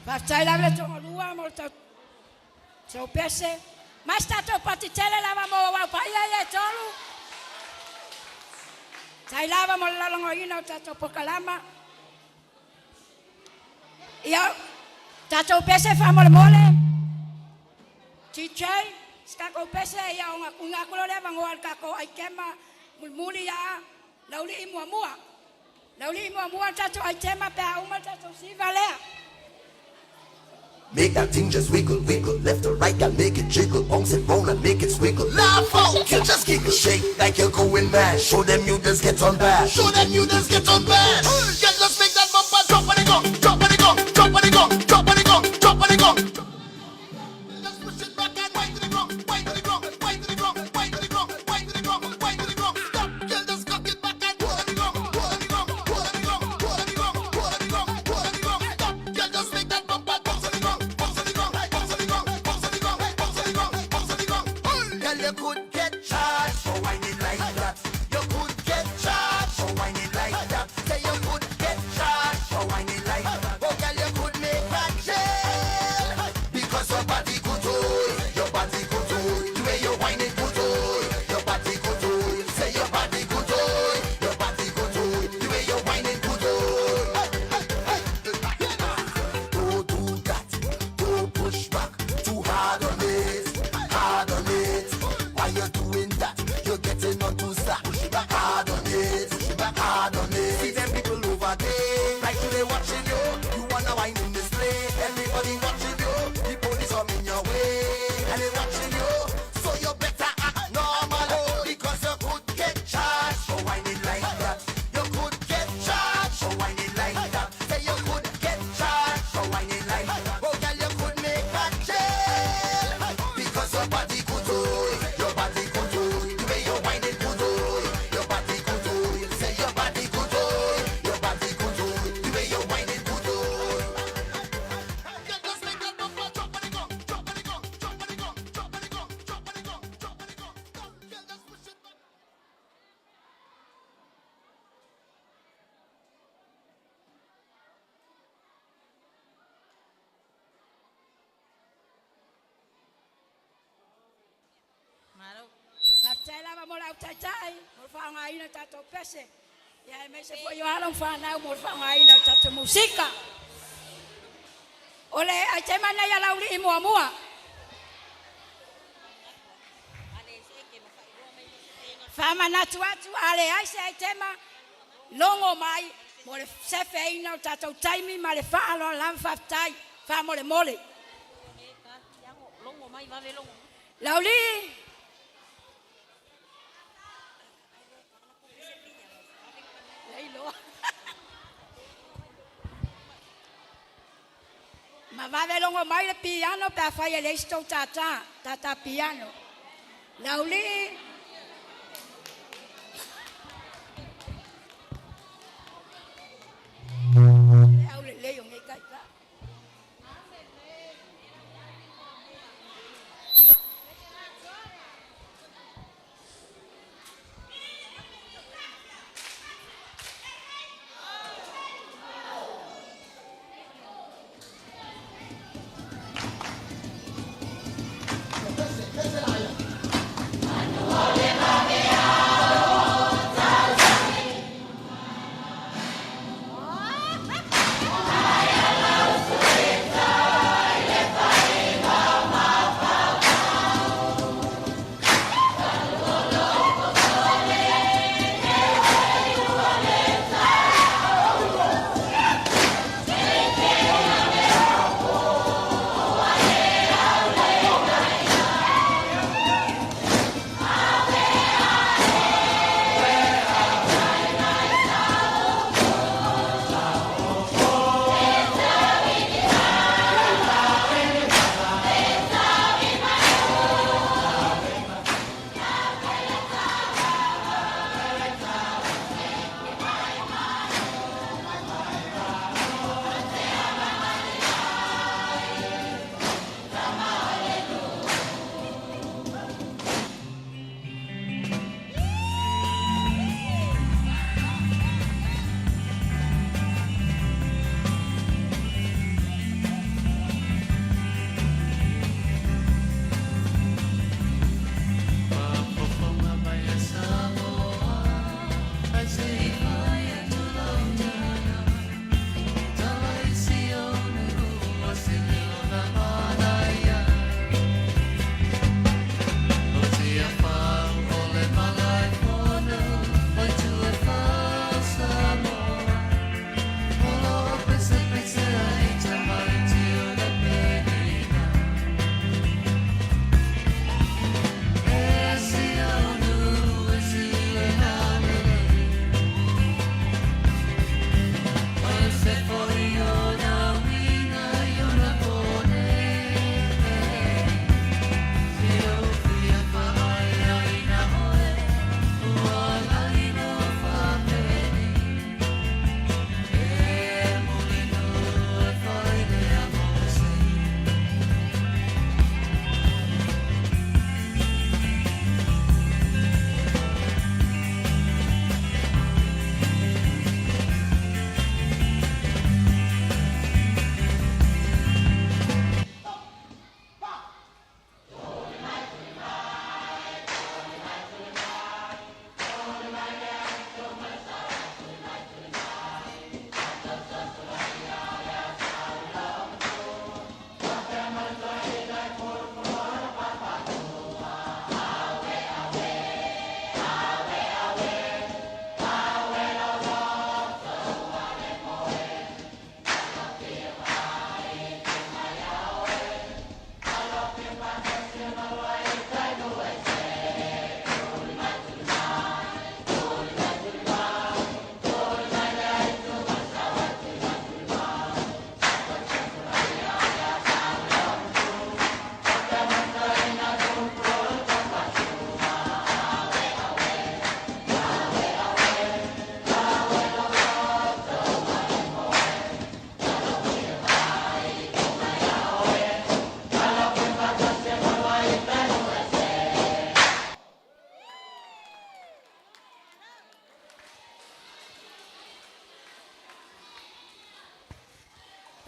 Whaftai lava le tonga lua mo tau tau pese. Mas tato pati tele lava mo wau paia e tolu. Tai lava mo lalongo ina o tato pokalama. Ia tato pese fa mole mole. Chichai skako pese ia unga kulo leva ngoal kako aikema mulmuli ya lauli mua. Lauli mua tato aikema pe uma tato siva lea. Make that thing just wiggle, wiggle, left or right, girl, make it jiggle, bounce it round and make it swiggle. Laugh out, you just giggle, shake like you're going mad. Show them you just get on bad. Show them you just get on bad. Girl, just make that bumper drop on the gong, drop on the gong, drop on the gong, drop on the gong, drop on the gong. Just push it back and wind to the ground, wind to the ground, wind to the ground, wind to the ground, wind to the ground, wind to the ground. Stop, girl, just cock it back and pull on the ground, pull on the ground, pull on the ground, pull on the ground, pull on the ground, pull on the ground. Stop, girl, just make that bumper bounce on the ground. You could get charged for whining like that. You could get charged for whining like that. Say you could get charged for whining like that. Oh girl, you could make that jail because your body good oh, your body good oh. The way you whining good oh, your body good oh. Say your body good oh, your body good oh. The way you whining good oh. Don't do that, don't push back too hard on it, hard on it. Why you doing that? You're getting on to start. Push it back hard on it. Push it back hard on it. See them people over there, like they watching you. You wanna whine in this play. Everybody watching you. The police coming your way, and they watching you. So you better act normal, because you could get charged for whining like that. You could get charged for whining like that. Say you could get charged for whining like that. Oh girl, you could make that jail because your body could do. Your body good oh, the way you whine it good oh. Your body good oh, say your body good oh. Your body good oh, the way you whine it good oh. Just make that bumper drop on the gong, drop on the gong, drop on the gong, drop on the gong, drop on the gong, drop on the gong. Girl, just push it back. Whaftai lava mo lau taitai, mo whaanga ina tato pese. Ia me se fo yoarong whanau mo whaanga ina tato musika. Ole ai te mana ia lauli I mua. Whamanatu atu ale ai se ai tema longo mai mo le sefe ina o tato taimi ma le whaalo lam whaftai wha mole mole. Lauli ma vave longo mai le piano pe fai le sto tata piano. Lauli le yo ngai kai ka.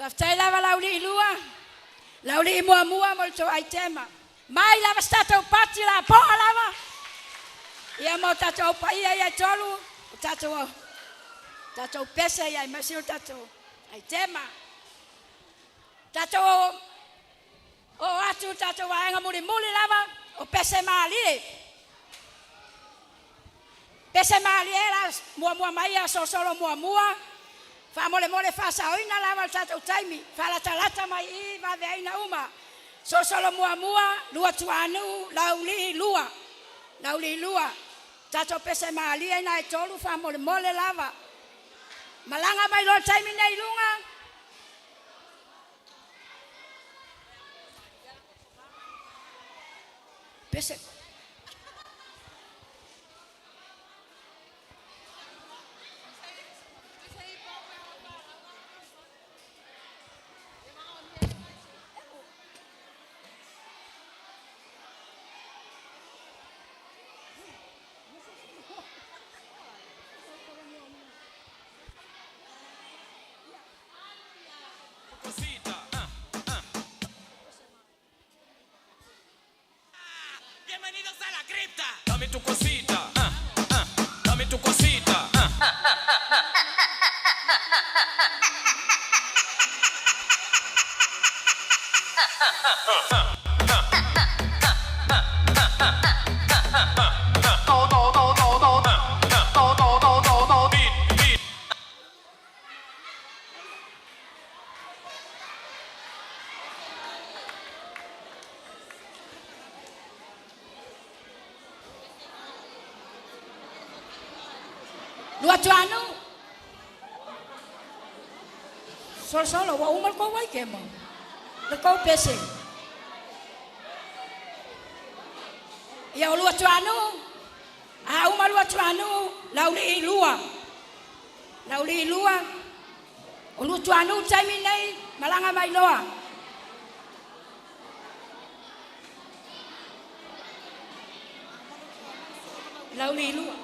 Whaftai lava lauri ilua. Lauri i mua mo to ai tema. Mai lava stato pati la poa lava. Ia mo tato pa ia tolu. Tato pesa ia masio tato ai tema. Tato o atu tato waenga muli lava o pesa mali. Pesa mali era mua mai so solo mua. Fa mole fa sa oina lava tato taimi. Fa la talata mai I va veina uma. So solo mua lua tuanu lauli lua. Tato pesa mali ina e tolu fa mole lava. Malanga mai lo taimi nei lunga. Pesa Bienvenidos a la cripta. Dame tu cosita. Dame tu cosita. Lua tuanu. Solo wa umal ko wai kemo. Le ko pese. Ya lua tuanu. Umal lua tuanu lauli lua. O lua tuanu taimi nei malanga mai loa. Lauli lua.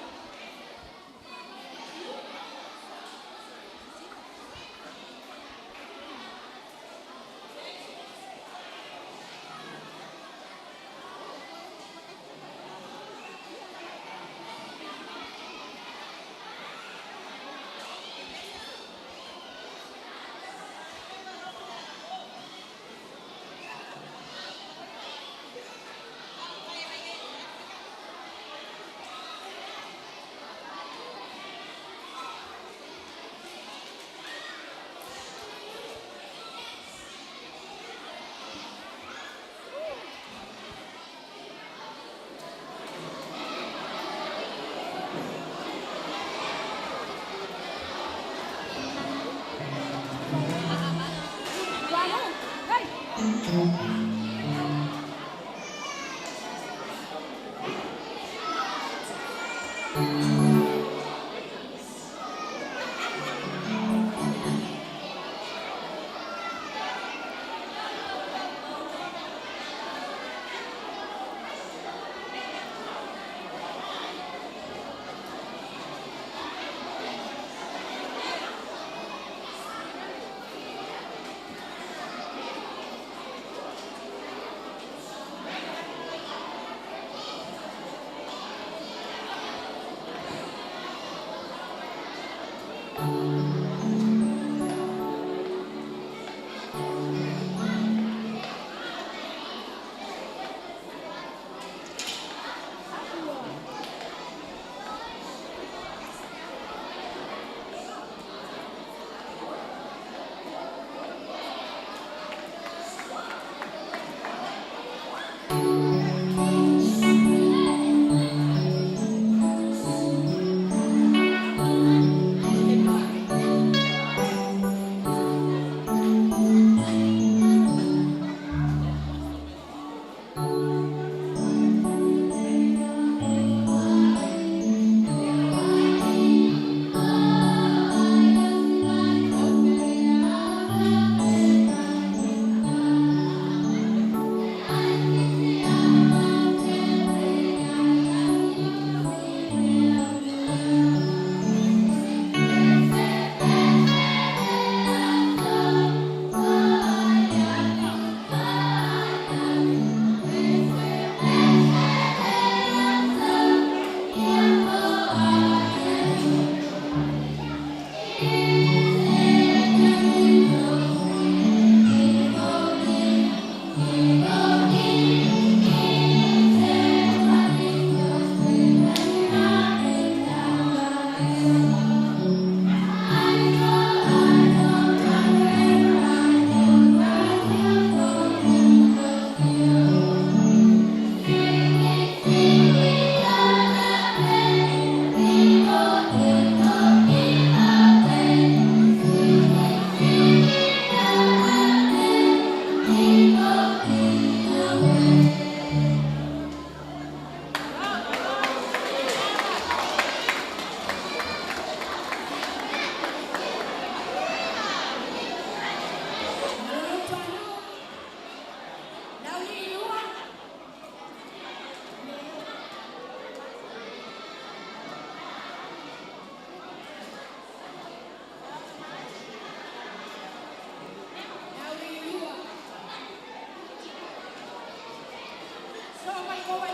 Somai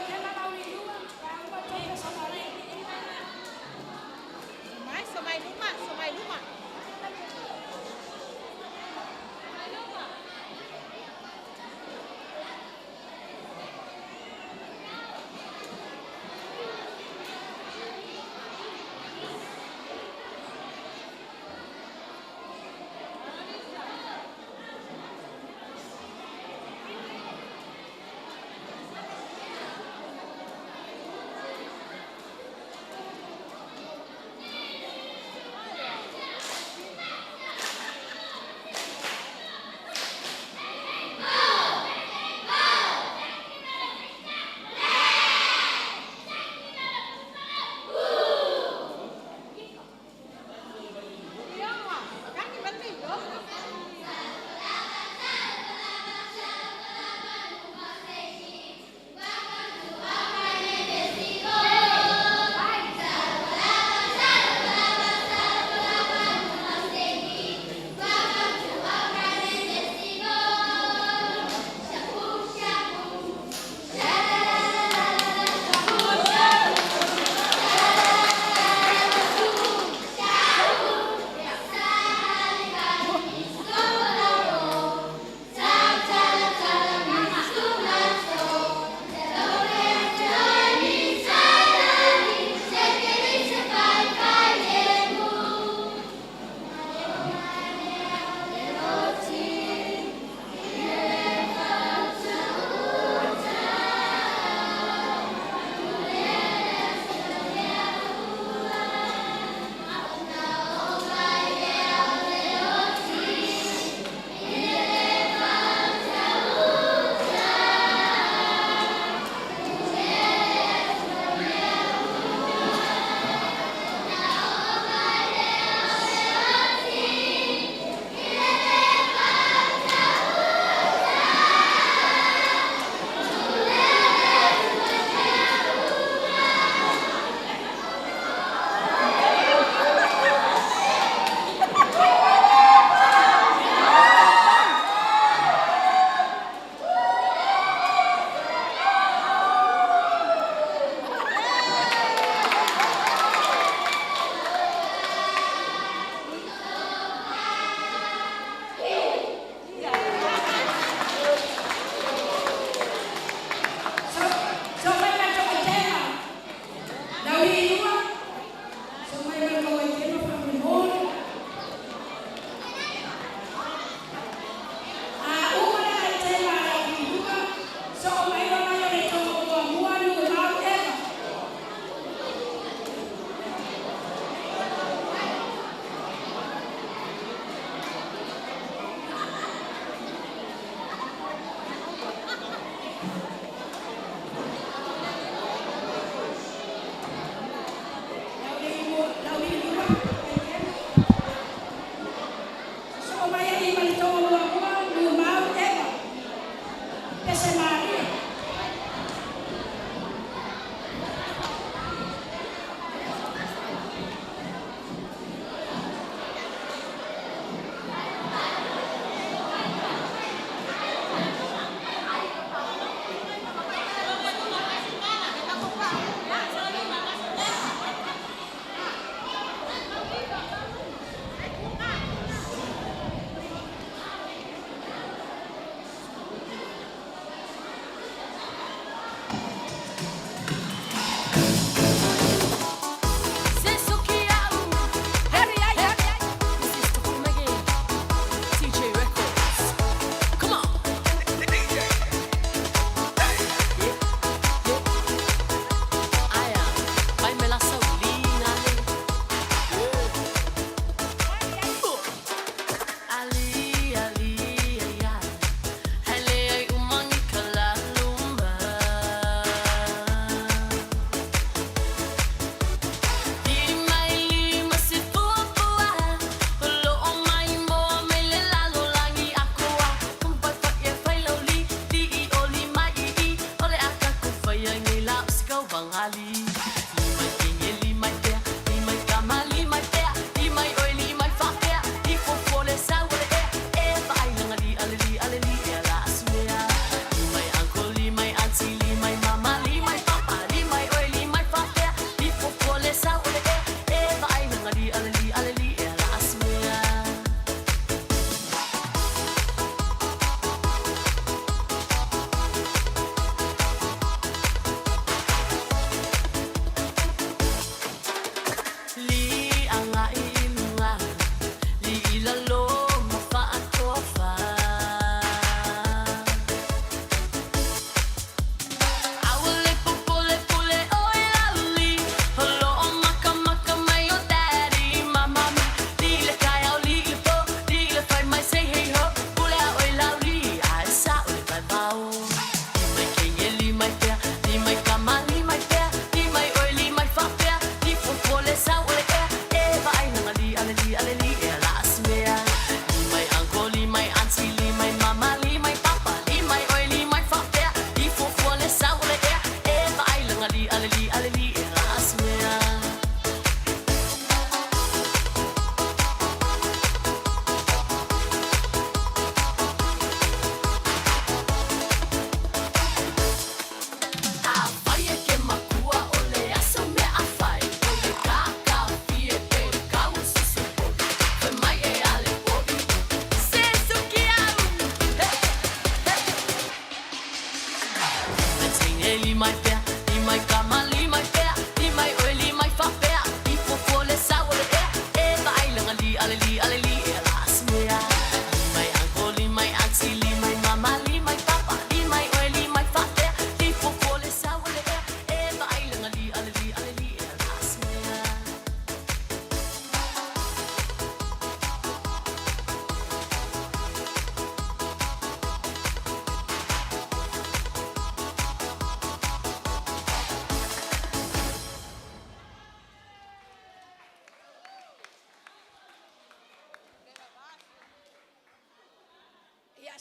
luma.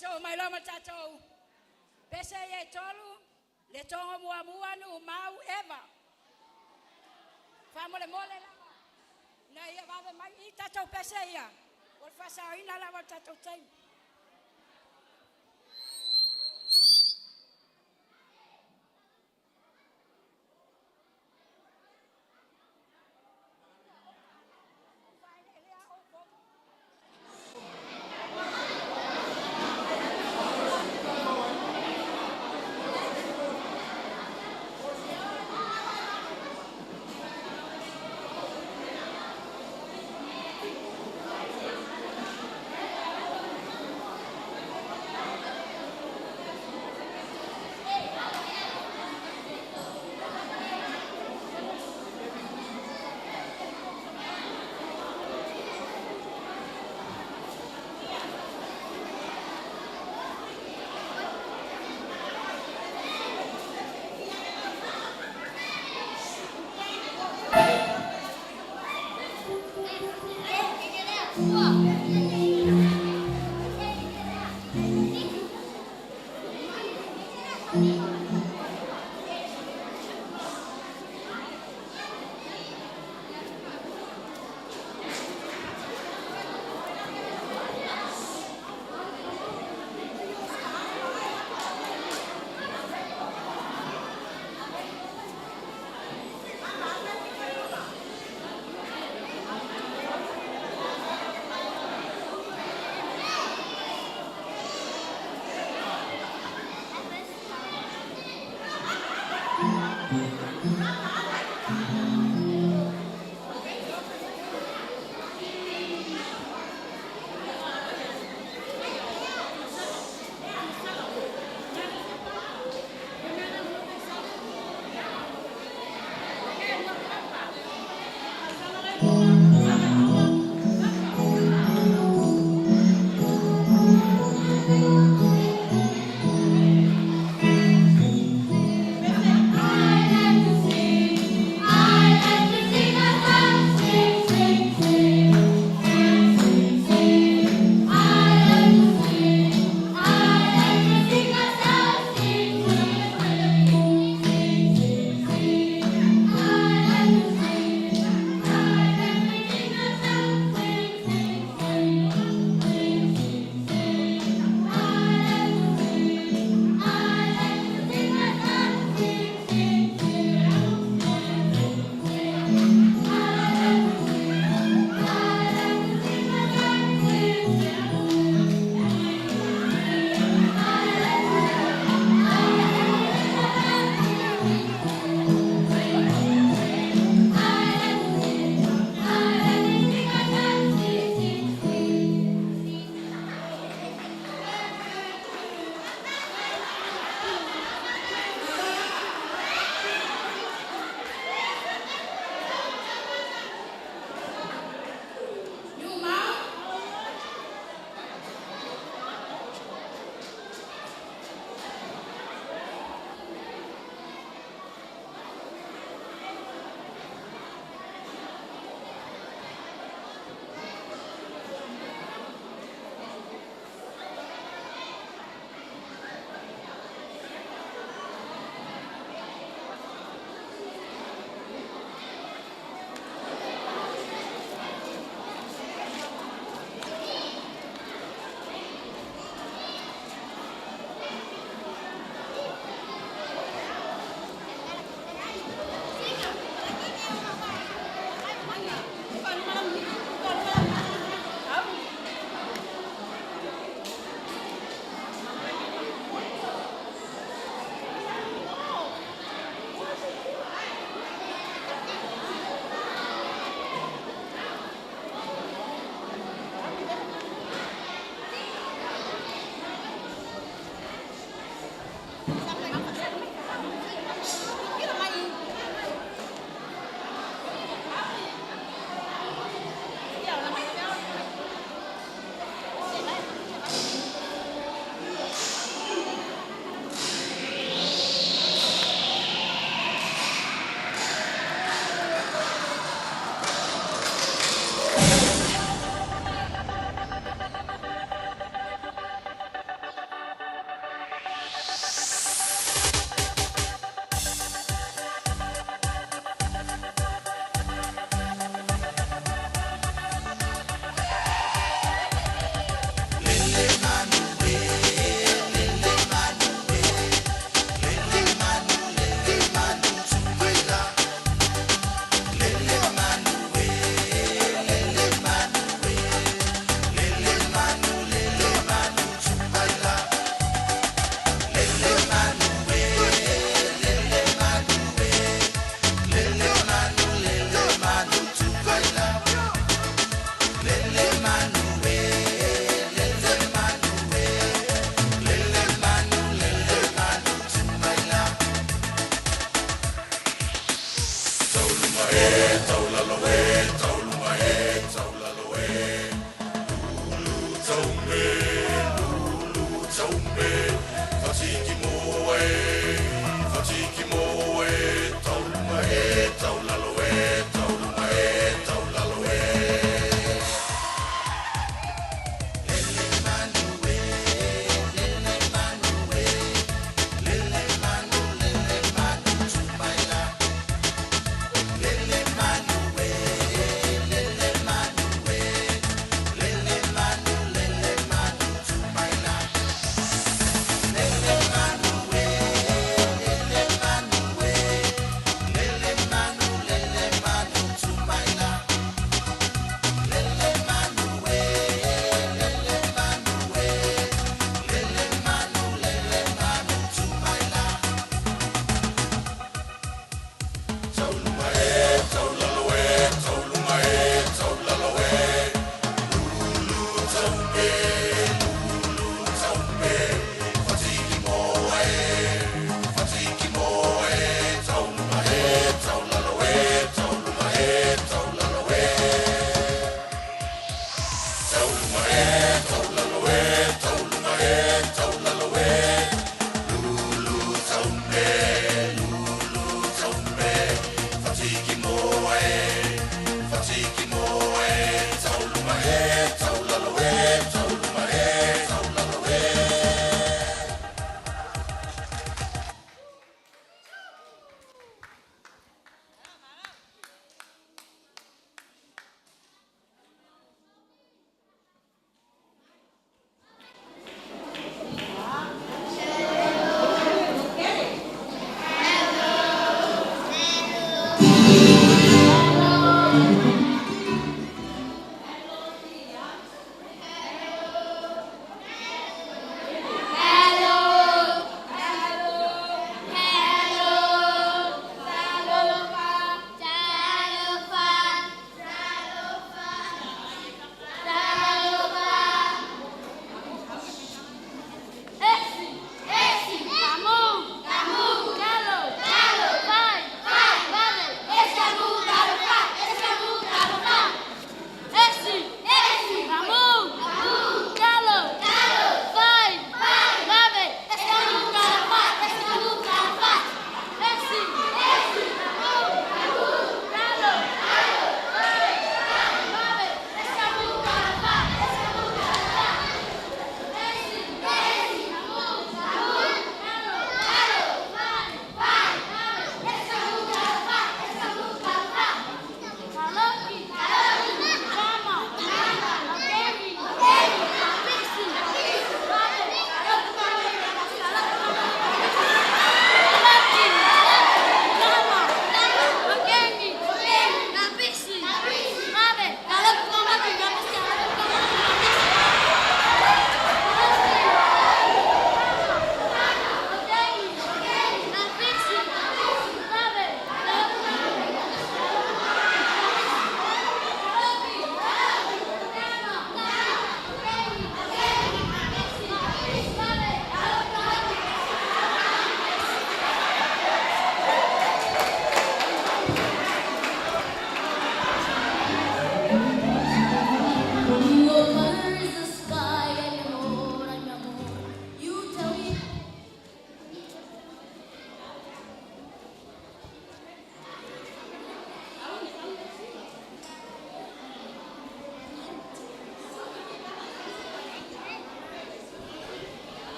So mai lama tatou pese ye tolu le tongo mua Nuumau eva fa mole lava na ia va mai I tatou pese ia o fa sa ina lava tatou tai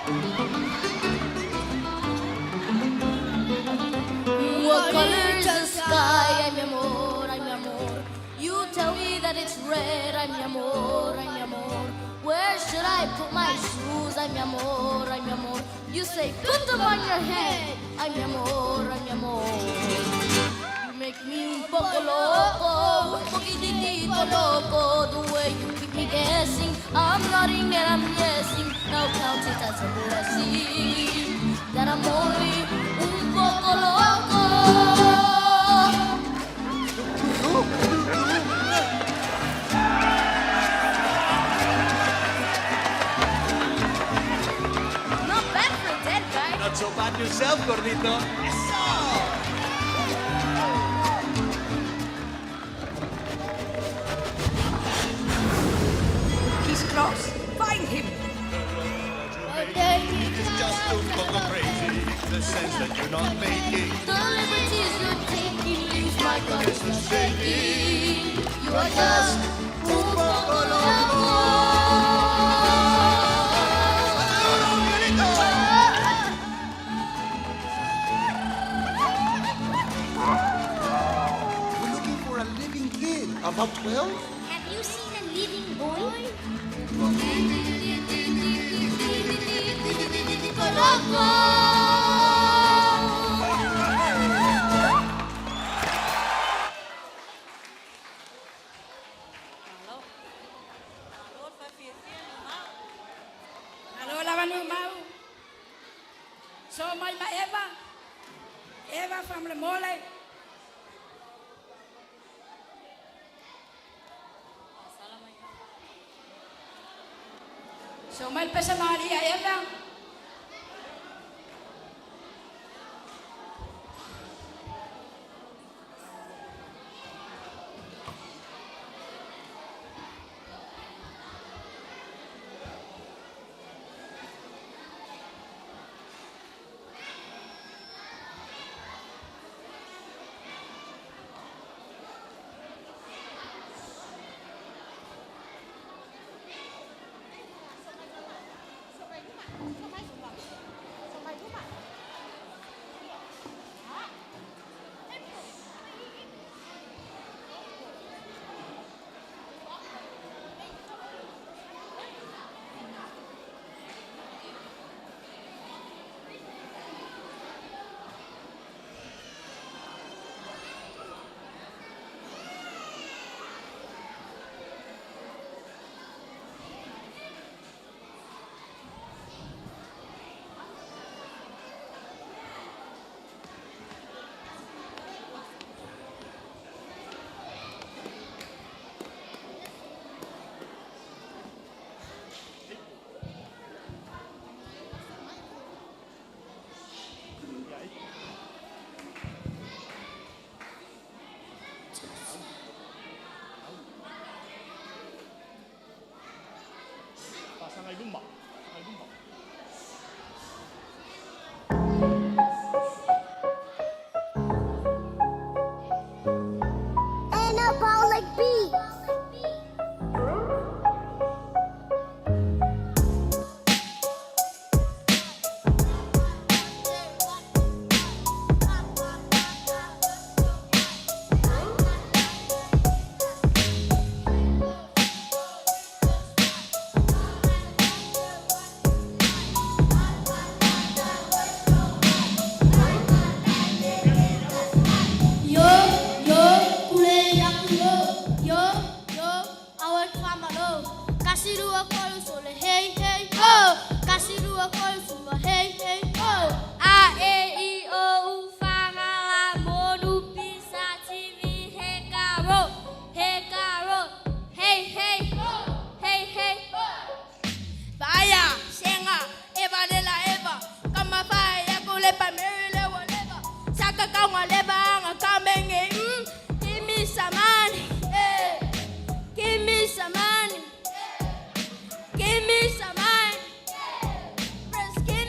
What color is the sky? Ay, mi amor, ay, mi amor. You tell me that it's red. Ay, mi amor, ay, mi amor. Where should I put my shoes? Ay, mi amor, ay, mi amor. You say, put them on your head. Ay, mi amor, ay, mi amor. You make me un poco loco, un poquitito loco. The way you keep me guessing, I'm nodding and I'm guessing. Now count it as a blessing that I'm only un poco loco. Not bad for a dead guy. Not so bad yourself, gordito. He's close. Find him. It's just un poco crazy, the sense that you're not making. The liberties you're taking leaves my conscience shaking. You are just un poco loco. We're looking for a living kid, about 12. Have you seen a living boy? Hello, lava Nuumau. So my Eva. Eva from the mole. So my pesa Maria Eva. Anabolic beat. Give me some money, give me some money, give me some money. Give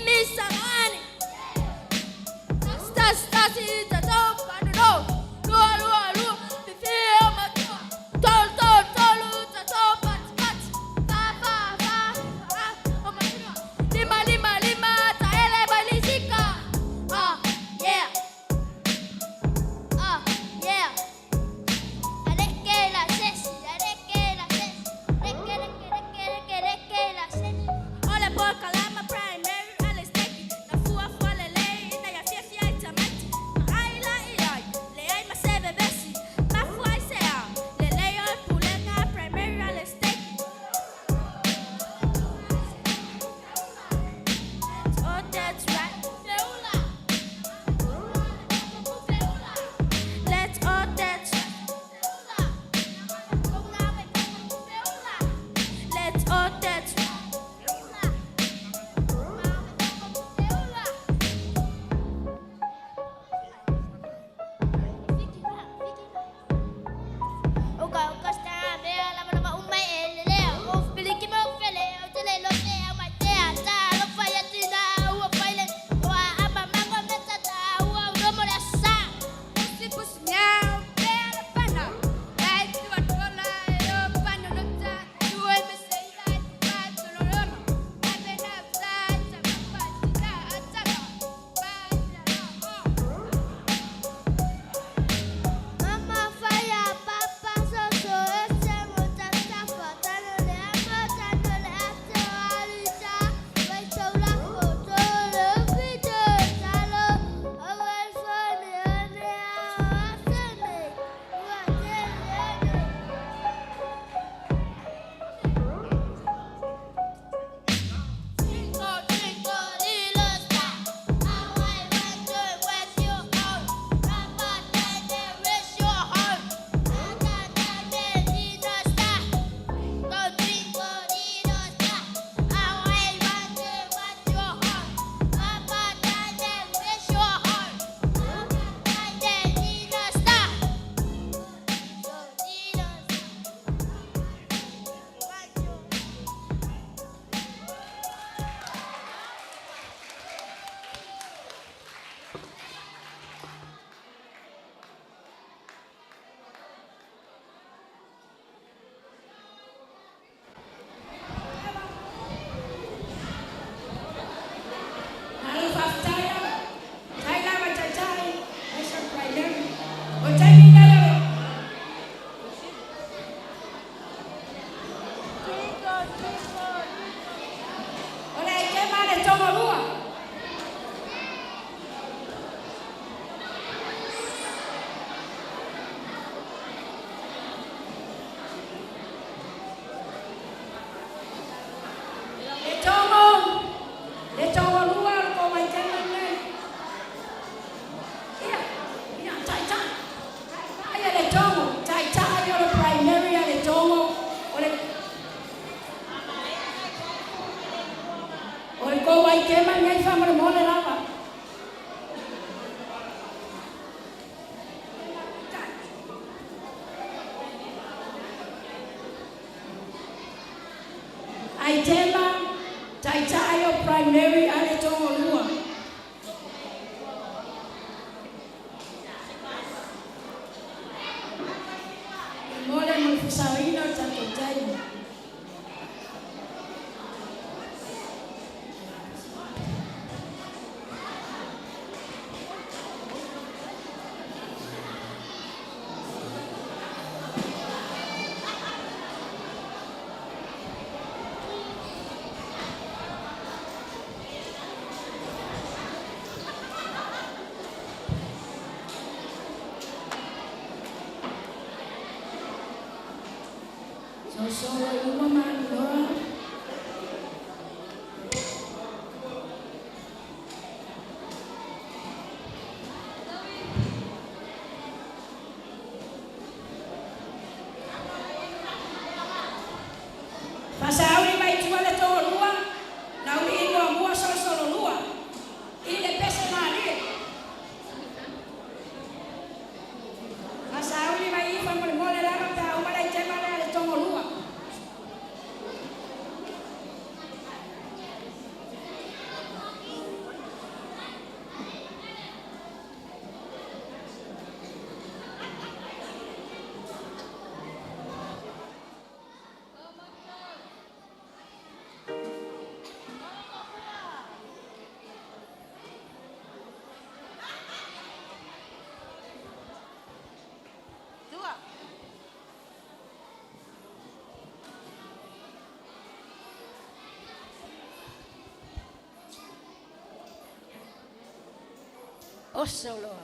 Solo.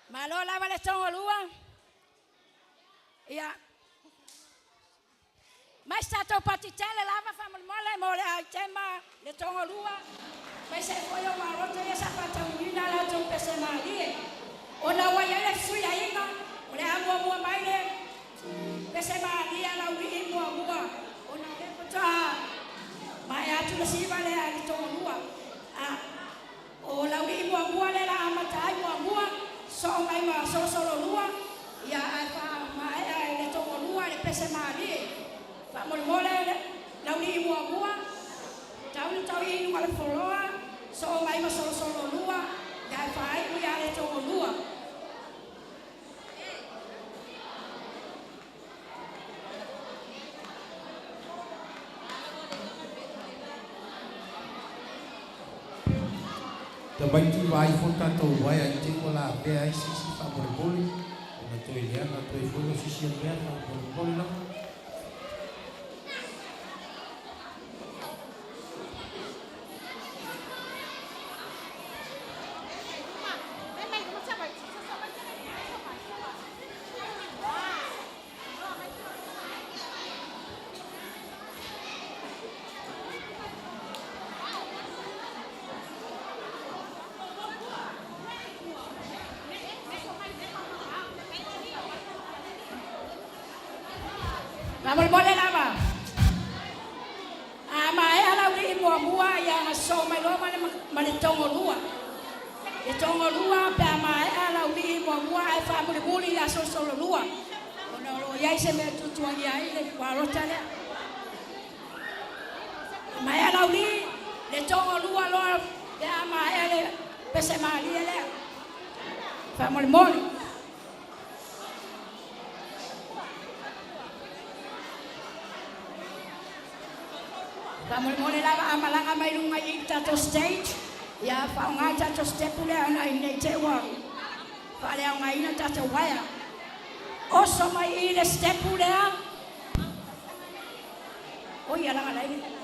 Malo lava le tongo lua. Ia. Mai stato patitele lava famol mole a tema le tongo lua. Mai se foi o maroto ia sapata unina la tu pese malie. Ona wa ia le suia inga. Ole amo mai le pese malie la ui mo. Ona le pota. Mai atu le siva le a le tongo lua. O la ui mo le la amata mo. So mai ma solo lua ia fa mai le tongo lua le pese malie fa mole la uni mua tau i ngale foloa so mai ma solo lua ia fa ai ia le tongo lua Também tu vai voltar teu vai a gente colar bem aí se favor bolo na tua ilha na tua folha se se bem na bolo não Vamos mole lava. Mai ala ui mua ia na so mai lo ma le tongo lua. E tongo lua pe mai ala ui mua ai fa muli ia solo lua. Ona lo ia se me tutu ia ile kwa rota le. Mai ala ui le tongo lua lo pe mai ale pese mali le. Fa mole. Vamos mole lava amalanga mai lunga i tato stage. Ya fa nga tato step le ana i te wa. Fa le nga ina tato waya. Oso mai i le step le. O ya la la ni.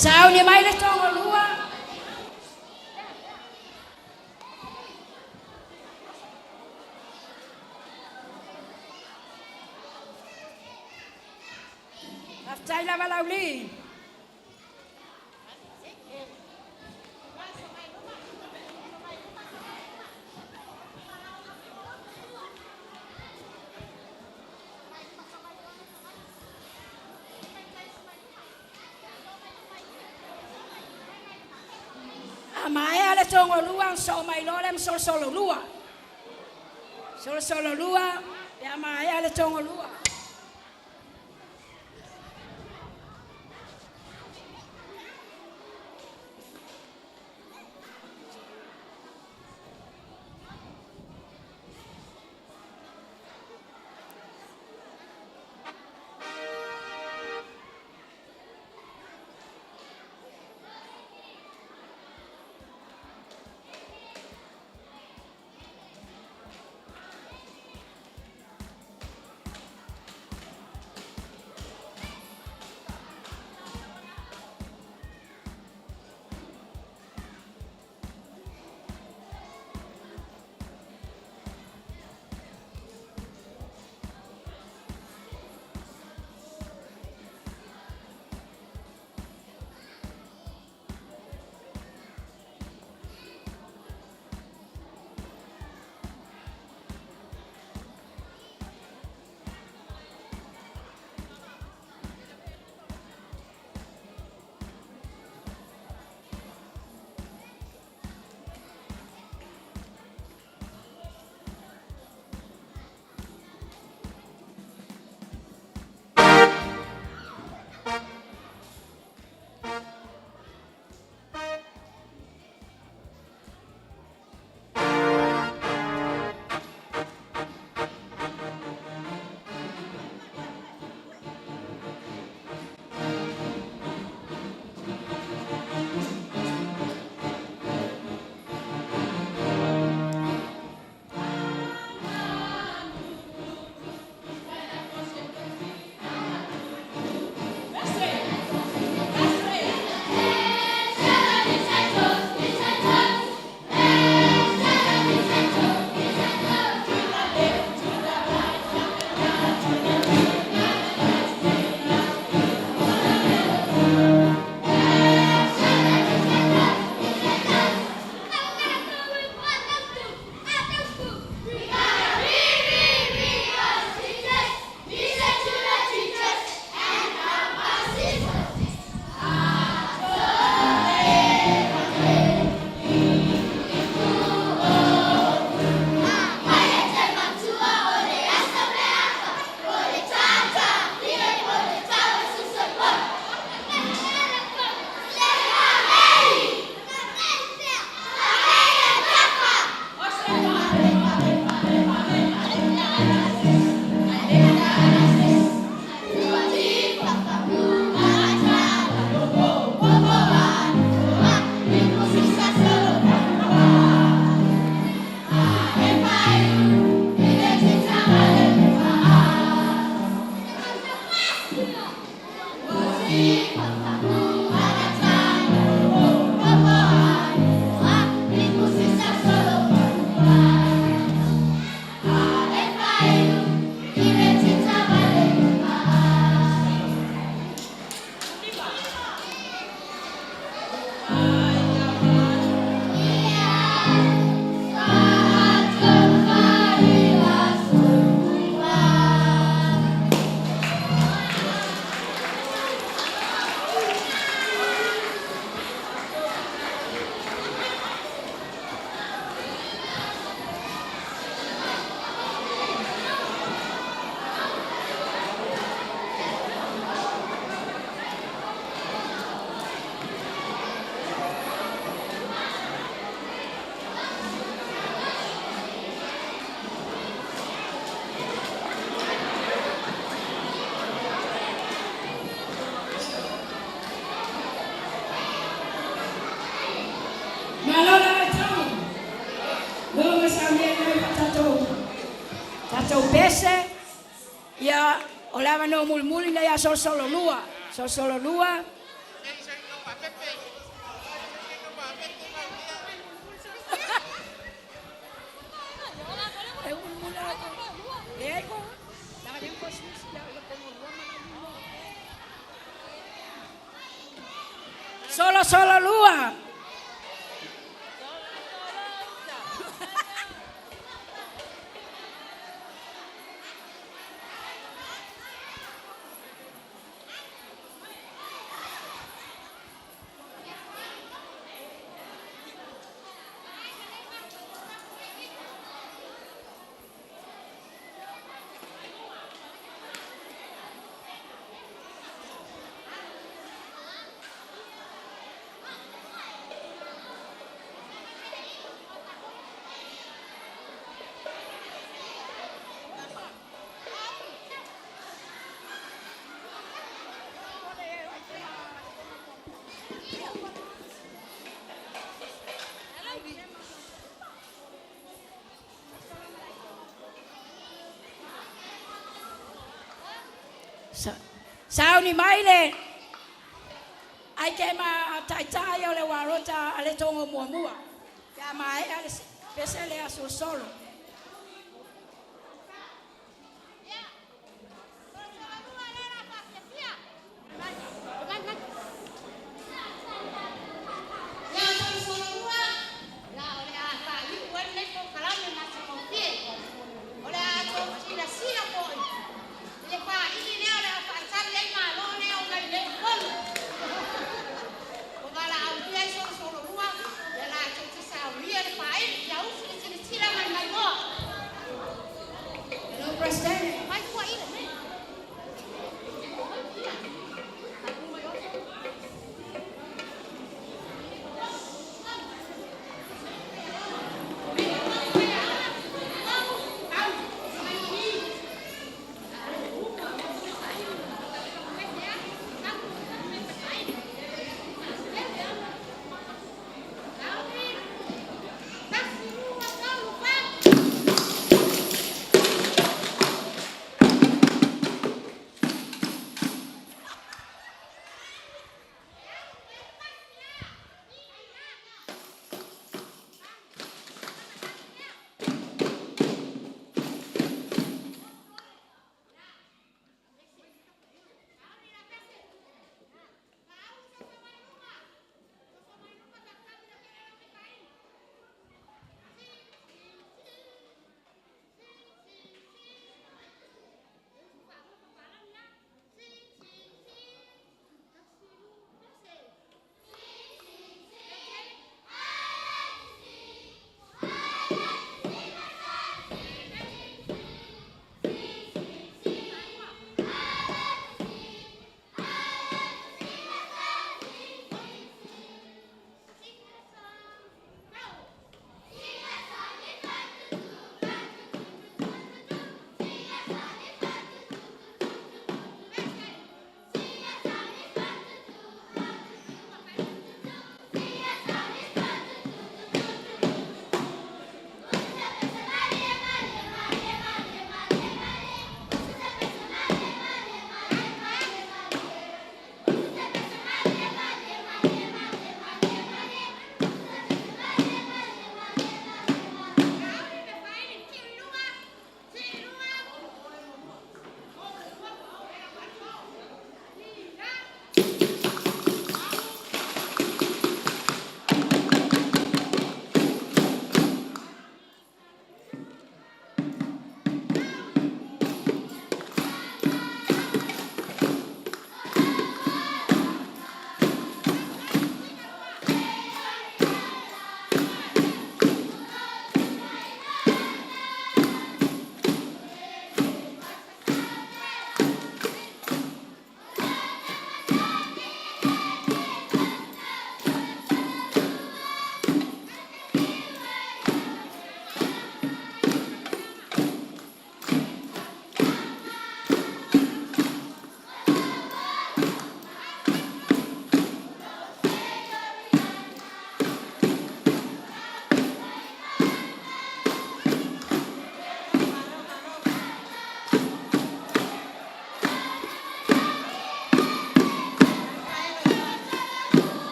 Sao ni mai le tongo lua. Aftai la valauli. Amaya le tongo lua so mai lolem solo lua. Solo lua ya amaya le tongo lua. Tatou pese. Ia o lava no mulimuli na ia solo lua. Solo lua. Solo lua. Sauni mai le ai ke ma tai o le warota ale tongo mua ya mai ale pese le aso solo Tira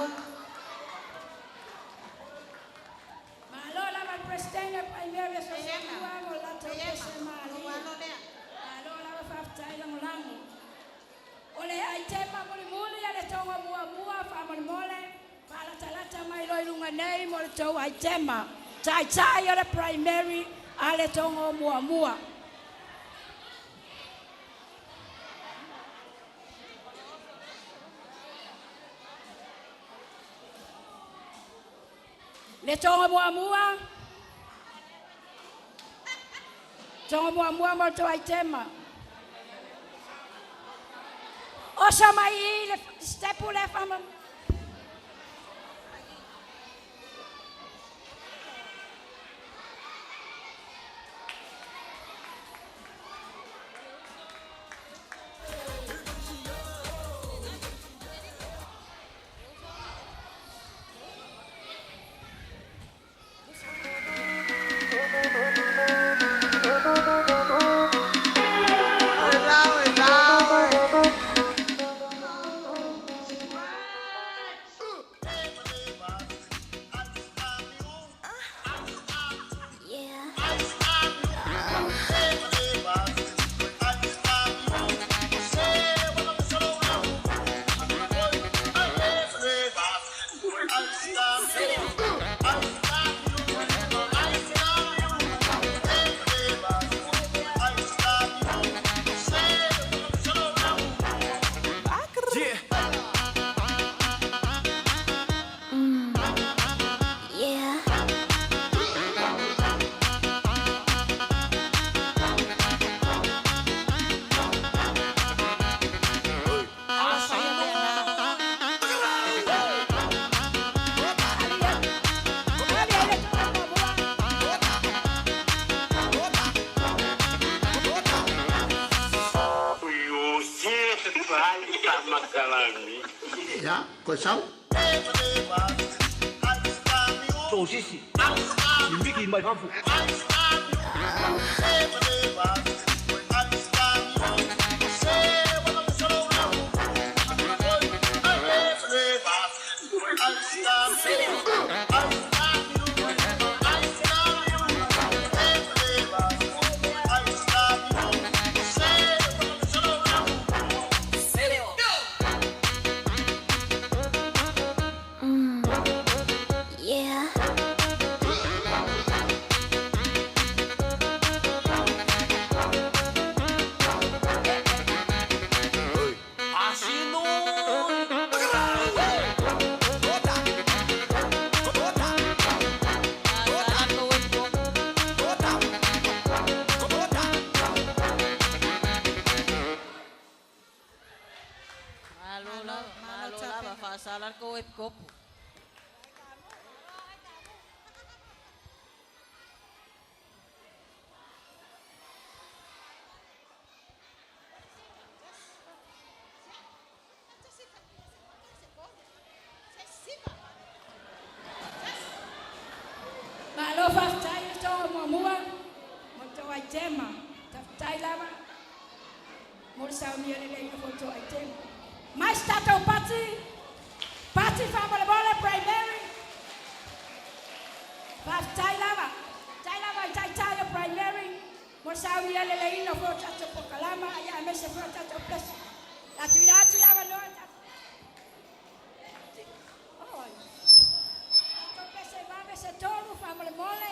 mua. Malo lava presidente primary association o la topese malo. Malo lava faftai la mulango. Ole ai tema muli ale tonga mua fa mole. Para talata mai loi lunga nei mo le tau ai tema. Tai ole primary ale tonga mua. Le tonga mua. Tonga mua mo tau ai tema. O sama i le stepu le fama. Ja, coi sáu. Tổ sĩ sĩ. Những cái mày phong phục. Salar ko web ko. Malo faftai to mua. Mo to ai tema. Taftai lava. Mo sa mi ele ko to ai tema. Mais tato Party family bole primary. Tai lava tai primary. Mo sa wi le le ino fo tato pokalama ya me se fo tato plus. La tirati lava no. Oh. To pese va me se tolu family mole.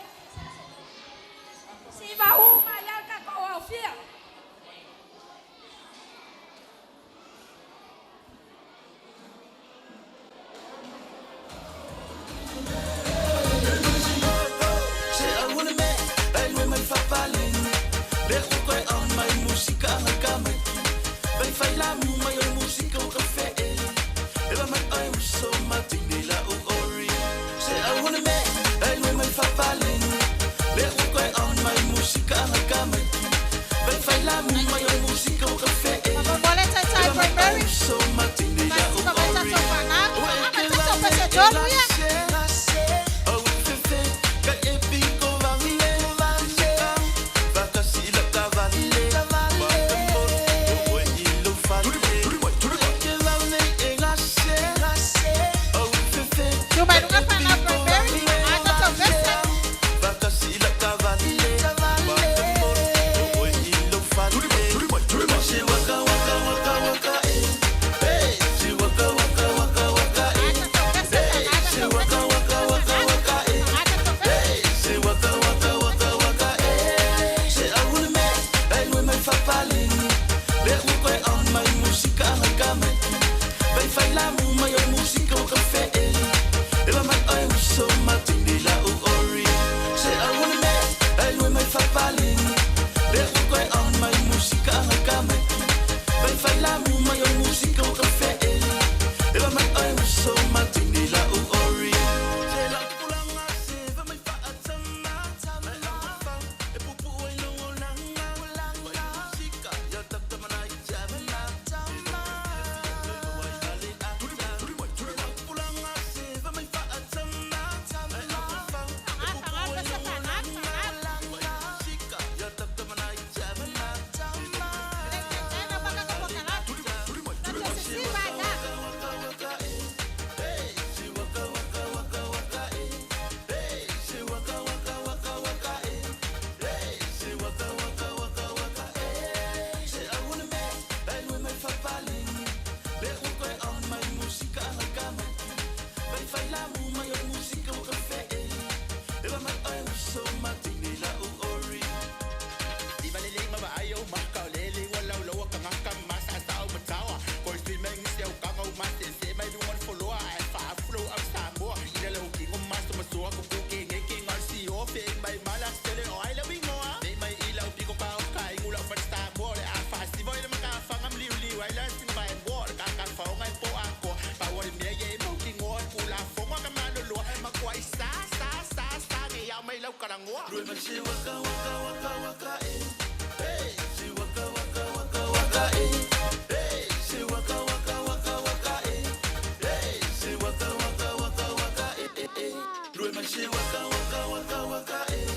Si va uma ya ka ko ofia. Música, my música, my música, my música, o karangoa. Rui ma se waka waka waka waka eh. Hey, se waka waka waka waka eh. Hey, se waka waka waka waka eh. Hey, se waka waka waka waka eh. Rui ma se waka waka waka waka eh.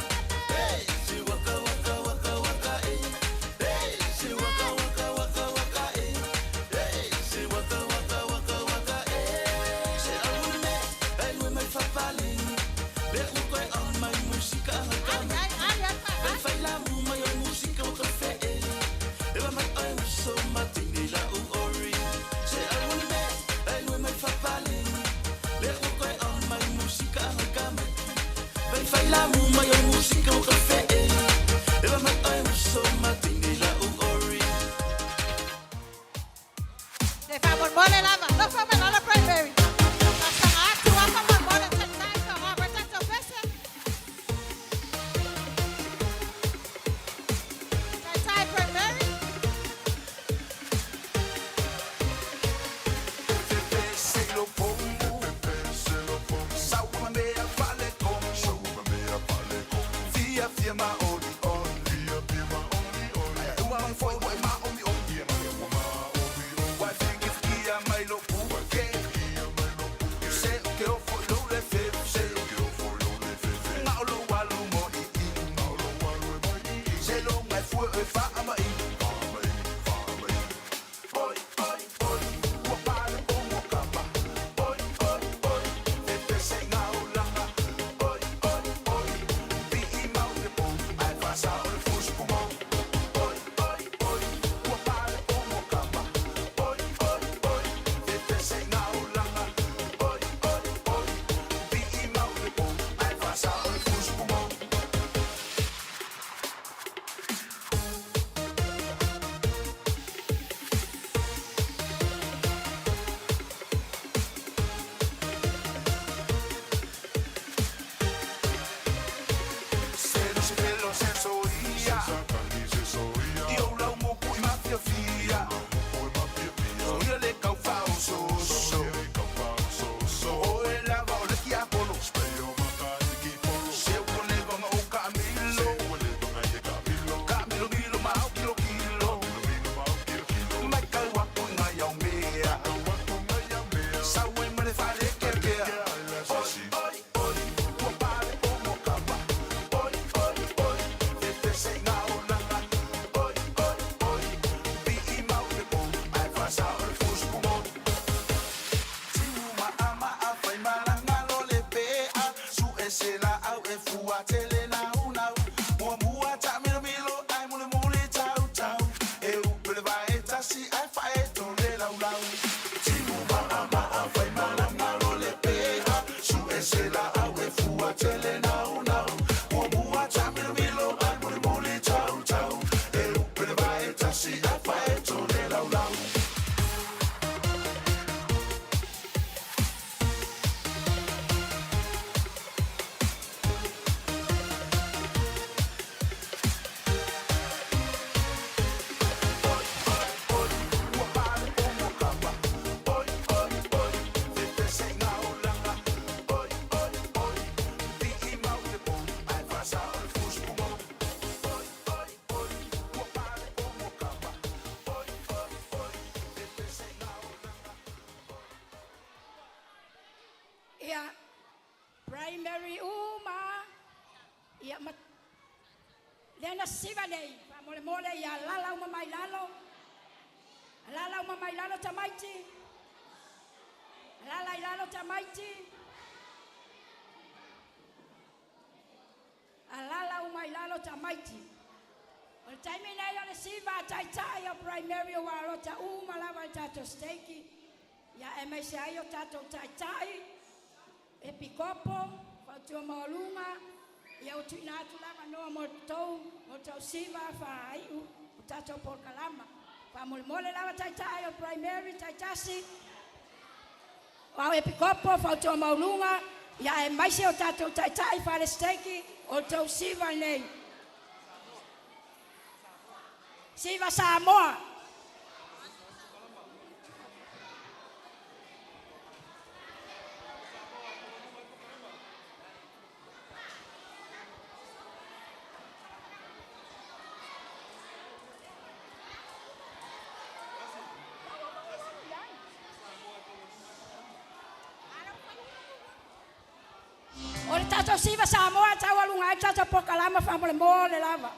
Hey, se waka waka waka waka eh. Hey, se waka waka waka waka eh. Hey, se waka waka waka waka eh. Se alune, ai mai fa pali. Le ukoi on mai musika hakama. Ben fai la mai o musika o cafe. Ela mai ai so matini la u ori. Se alune, ai mai fa pali. Le ukoi on mai musika hakama. Ben fai la mai o musika o cafe. Ela mai ai so matini la u ori. Se fa bon mole lava, no fa ben ala primary. Primary uma ia mat lena siva nei fa mole mole ia lala uma mai lalo tamaiti lala ilalo tamaiti alala uma ilalo tamaiti ol taimi nei ole siva tai o primary wa rota uma lava tato steki ya MSI o tato tai e pikopo fatu malunga ia utu inatu lava no mo siva fa aiu tato por kalama pa mole lava tai o primary taitasi wa e pikopo fatu malunga ia e mais o tato tai fa le steki o tau siva nei siva Samoa tato siva Samoa tawa lunga tato pokalama famole mole lava.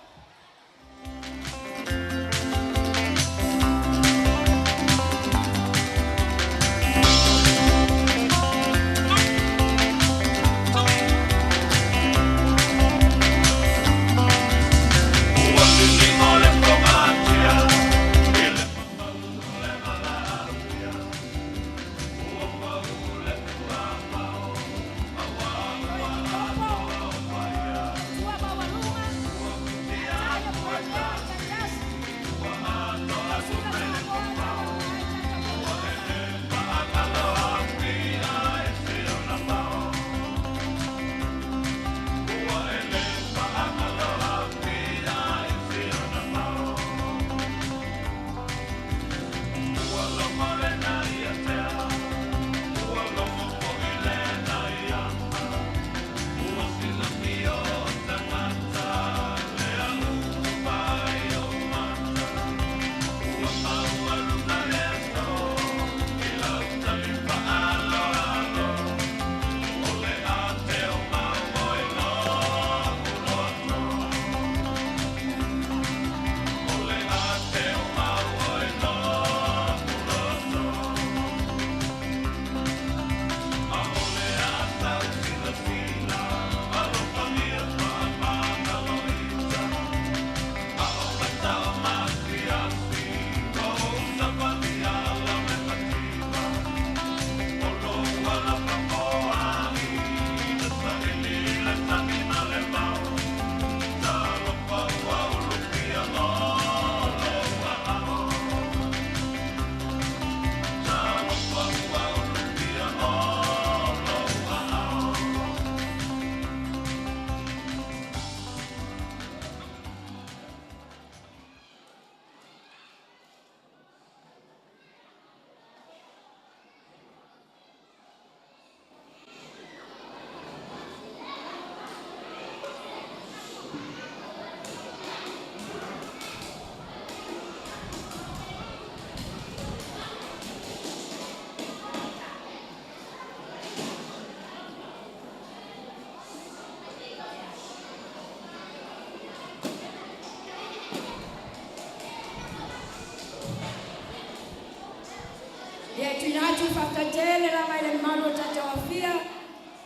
Fakatele la mai le malo tato afia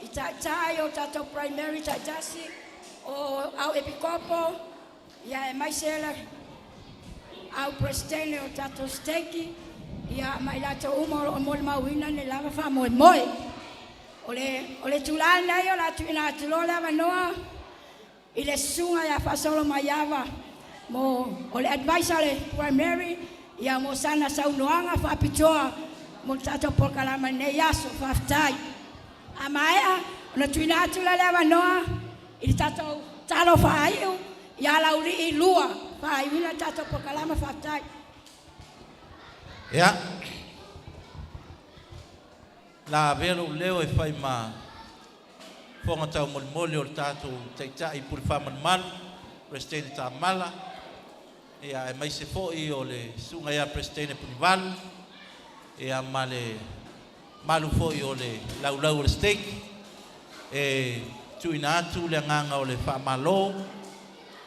ita o tato primary tajasi o au epikopo ya mai sela au prestene o tato steki ya mai lato umo o mol mawina ne lava fa mo moi ole tulana yo la tuina tulola manoa ile sunga ya fasolo mayava mo ole advisor primary ya mo sana saunoanga fa pitoa Multato pokalama ne yaso faftai. Amaya na tuina tula leva noa il tato talo faiu ya lauli ilua fai wina tato pokalama faftai. Ya. La velo leo e fai ma fonga tau molmole o tato taitai pur faman mal prestene ta mala. Ya e mai se foi o le sunga ya prestene punival. E a male malu foi o le laulau o le steak e tuina atu le nganga o le whamalo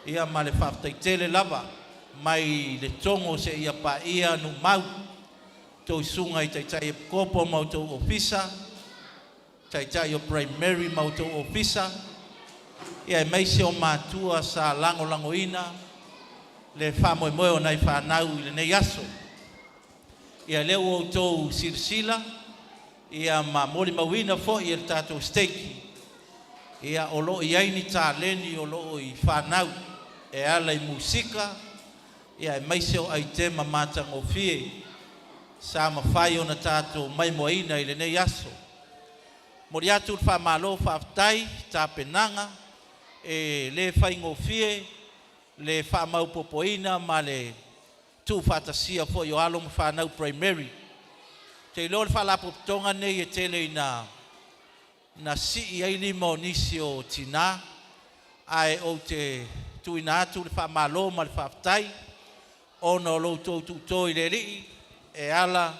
e a male whaftaitele lava mai le tongo se ia pa ia Nuumau tau sunga i taitai e kopo mau tau ofisa taitai o primary mau tau ofisa e a mai se o matua sa lango ina le whamoemoe o nai whanau i le nei aso ia leo o tau sirsila, ia ma mori mawina fo ia tatou steki, ia o lo i aini tā leni o lo i whanau, e ala i musika, ia e maise o ai te mamata ngofie, sa mawhai o na tatou mai moaina i le nei aso. Mori atu whamalo whaftai, tā penanga, e le whai ngofie, le whamau popoina, ma le tu fatasia fo yo alo mfanau primary te lor fala poptonga nei e tele na si ai limo nisio tina ai o te tuina tu fa malo mal faftai ono lo to ile ri e ala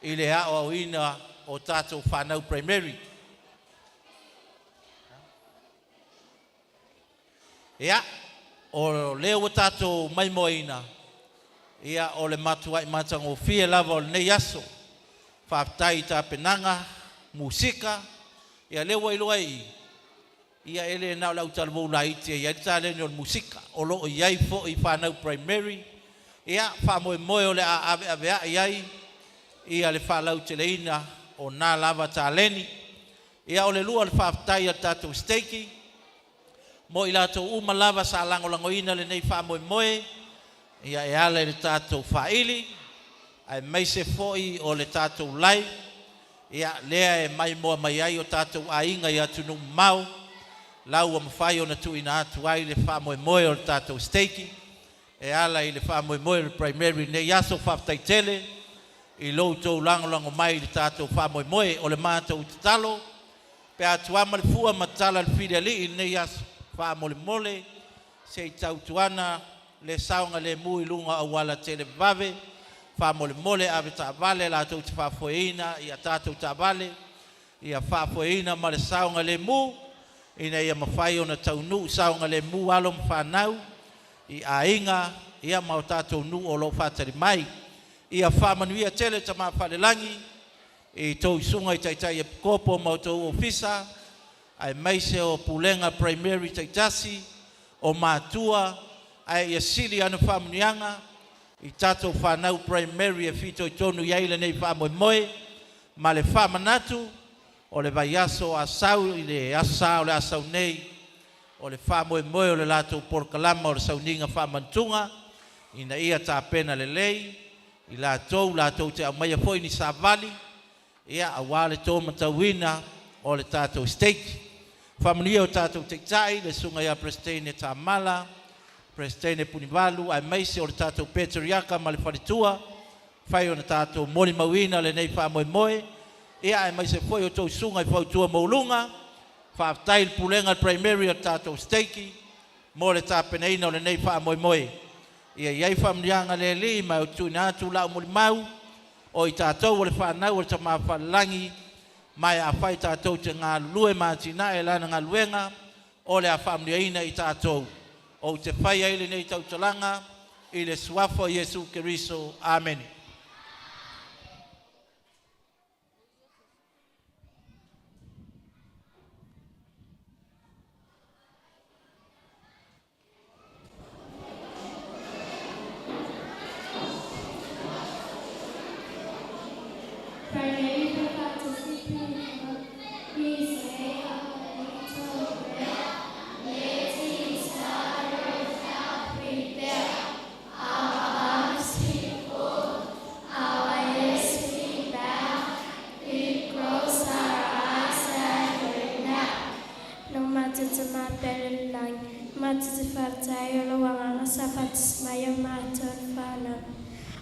ile a o ina o tato fanau primary Ia, o leo tato mai moina. Ia o le matua I matango fie lava o le nei aso. Whaftai ta penanga, musika. Ia leo iloa Ia ele na lau talvo la iti ia tale no musika. O lo iai fo I whanau primary. Ia whamoe moe o le ave iai. Ia le whalau te leina o nā lava taleni. Ia o le lua le whaftai a tatou steiki. Mo I lato uma lava sa langolangoina le nei whamoe moe. Ia e ala le tatou whaili. Ai meise foi o le tatou lai. Ia lea e mai moa mai ai o tatou ainga ia tu Nuumau. Lau mawhai o na tuina atu ai le whamoe moe o le tatou steiki. E ala I le whamoe moe o le primary ne yaso whaftai tele. I loutou langolango mai le tatou whamoe moe o le mātou tatalo. Pe atu ama le fua matala le whiria li ne yaso whamole mole. Se I tautuana le saunga le mui lunga awala tele vave. Whamole mole ave ta vale la tau te whafoeina. Ia tatou ta vale. Ia whafoeina ma le saunga le mu. Ina ia mawhai o na taunu saunga le mu alo mwhanau. I ainga ia mau tatou nu o lo whatari mai. Ia whamanuia tele ta mawhale langi. I tau sunga I taitai e kopo mau tau ofisa. Ai meise o pulenga primary taitasi. O mātua. Ai ia sili anu whamanuianga. I tatou whanau primary e fito I tonu iaile nei whamoe moe. Ma le whamanatu. O le vaiaso asau I le asa o le asau nei. O le whamoe moe o le lato porkalama o le sauninga whamantunga. Ina ia ta pena le lei. I lato te amaia foi ni savali. Ia awale tō matawina o le tatou steiki. Whamania o tatou teitai le sunga ia prestene ta mala. Prestene punivalu. Ai meise o le tatou peteriaka ma le wharitua. Whai o na tatou mori mawina le nei whamoe moe. Ia ai mai se foi o tau sunga I whautua maulunga. Whaaftai pulenga primary o tatou steiki. Mo le tāpeneina o le nei whamoe moe. Ia iai whamrianga le li mai o tūna atu lau mori mau. O I tātou o le whanau o le tamā whalangi. Mai a whai tātou te ngā lue mātina e lana ngā luenga. O le a whamriaina I tātou. O te whai aile nei tautalanga. I le suafo Jesu Keriso. Amen.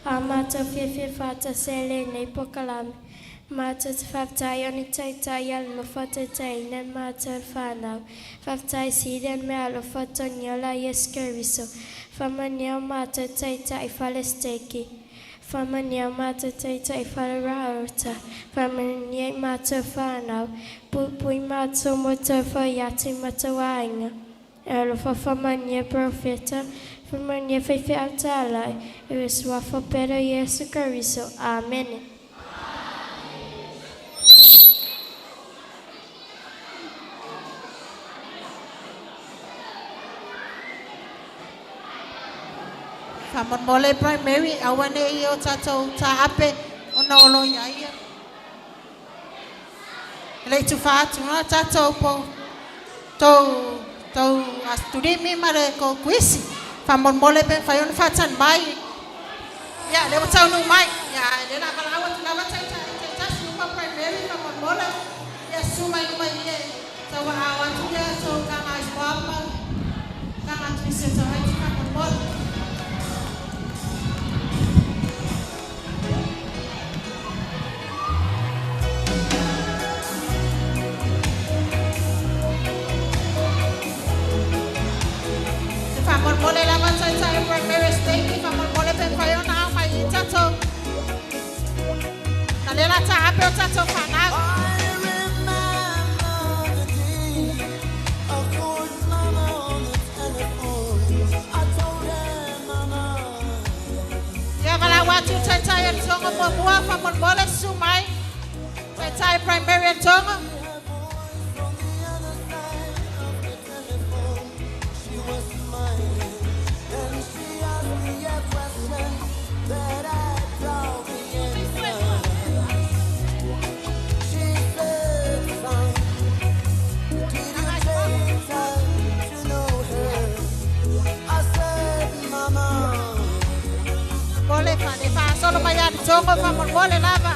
Amata fifi fata sele nei pokalame. Mata te whaftai oni taitai alo whatatai na mata whanau. Whaftai siren me alo whatoni ola Keriso. Whamania o mata taitai whale steki. Whamania o mata taitai whale raorta. Whamania mata whanau. Pupui mata mota whaiati mata wainga. Alo whamania profeta. Whamania whaiwhi autalai. E suafo pero Jesu Keriso. Amen. Whamon mole primary, awane I o tatou tahape o na olo iaia. Lei tu whātunga tatou po tau asturimi mare ko kuisi. Whamon mole pe whai onu whatan mai. Ia, lewa tau nu mai. Ia, le la kalawa tu lawa tai tasi upa primary whamon mole. Ia, sumai nu mai ia. Tau awa tu ia, tau kanga ispapa. Kanga tu isi tau haiti whamon mole. Whamon mole la matai tai primary state. Whamon mole pe whai ona au mai I tatou. Na lela ta ape o tatou whanau. tu tai el tonga mua fa mon mole sumai. Tai primary el tonga. Boleh fa solo maya di tonga fa mon boleh lava.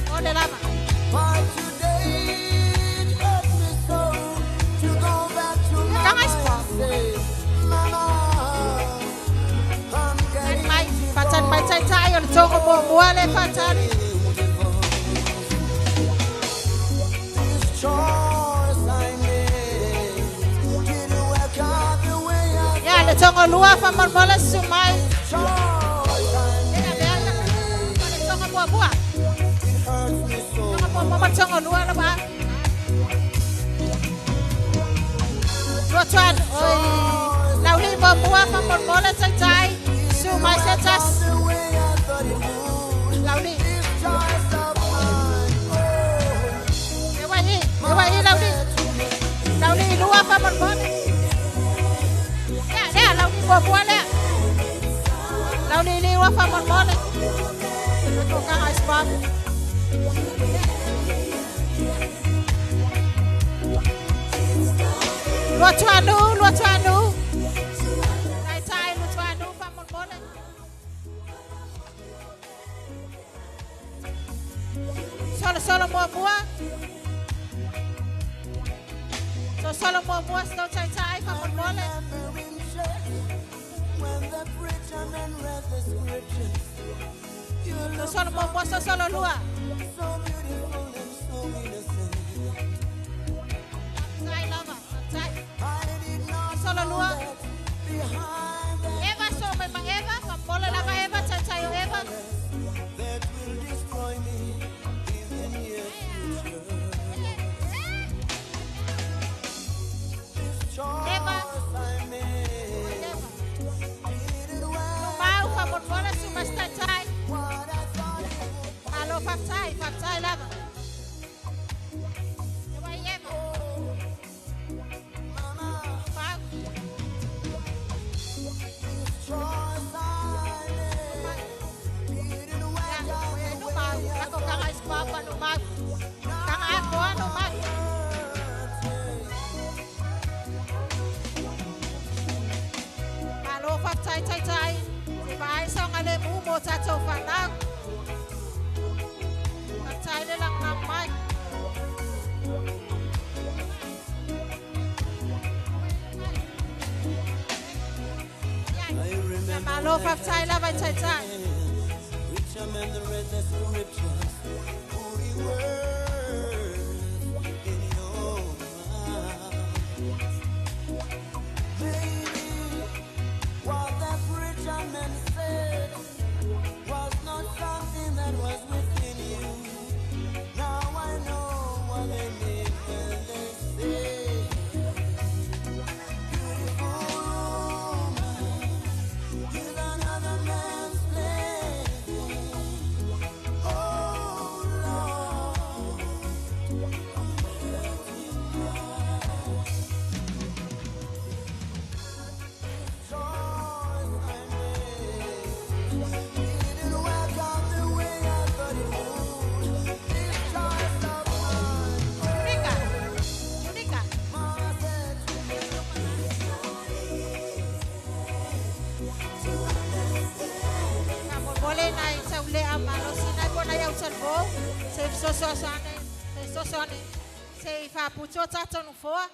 Boleh lava. Kang ispa. Mai pacan mai tai on tonga mua le pacan. Ya le tonga lua fa mon boleh sumai. Buat. Jangan jangan luar lah pak. Luaran, oi, lauli buat kamu boleh cai, sumai sejas. Lauli. Dewa lauli. Lauli luar kamu boleh. Ya, lauli buat le. Lauli luar kamu boleh. Kang ispam. Luacuanu. Tai luacuanu pamon boleh. Solo buah. Solo buah sto tai pamon boleh. Solo buah solo luar. Solo luar. Eva so memang Eva, boleh lama Eva cai Eva. Eva. Nuumau kamu boleh cuma cai. Halo faktai lama. Coba Eva. Malo faktai tai. Sipai song ale mo sa sofa lang. Faktai lang ng mic. Malo faktai la vai tai. Rich and the red scriptures, who we were in your mind. Baby, what that preacher man said was not something that was within you. Now I know what they mean when they say beautiful woman is another man's plaything. Oh Lord, choice I made didn't work out the way I thought it would. This choice of mine, Unika. Mama said to me, Kamu boleh naik saule amalo sinai bona yau salvo. Se sosone. Se fa pucho tato no foa.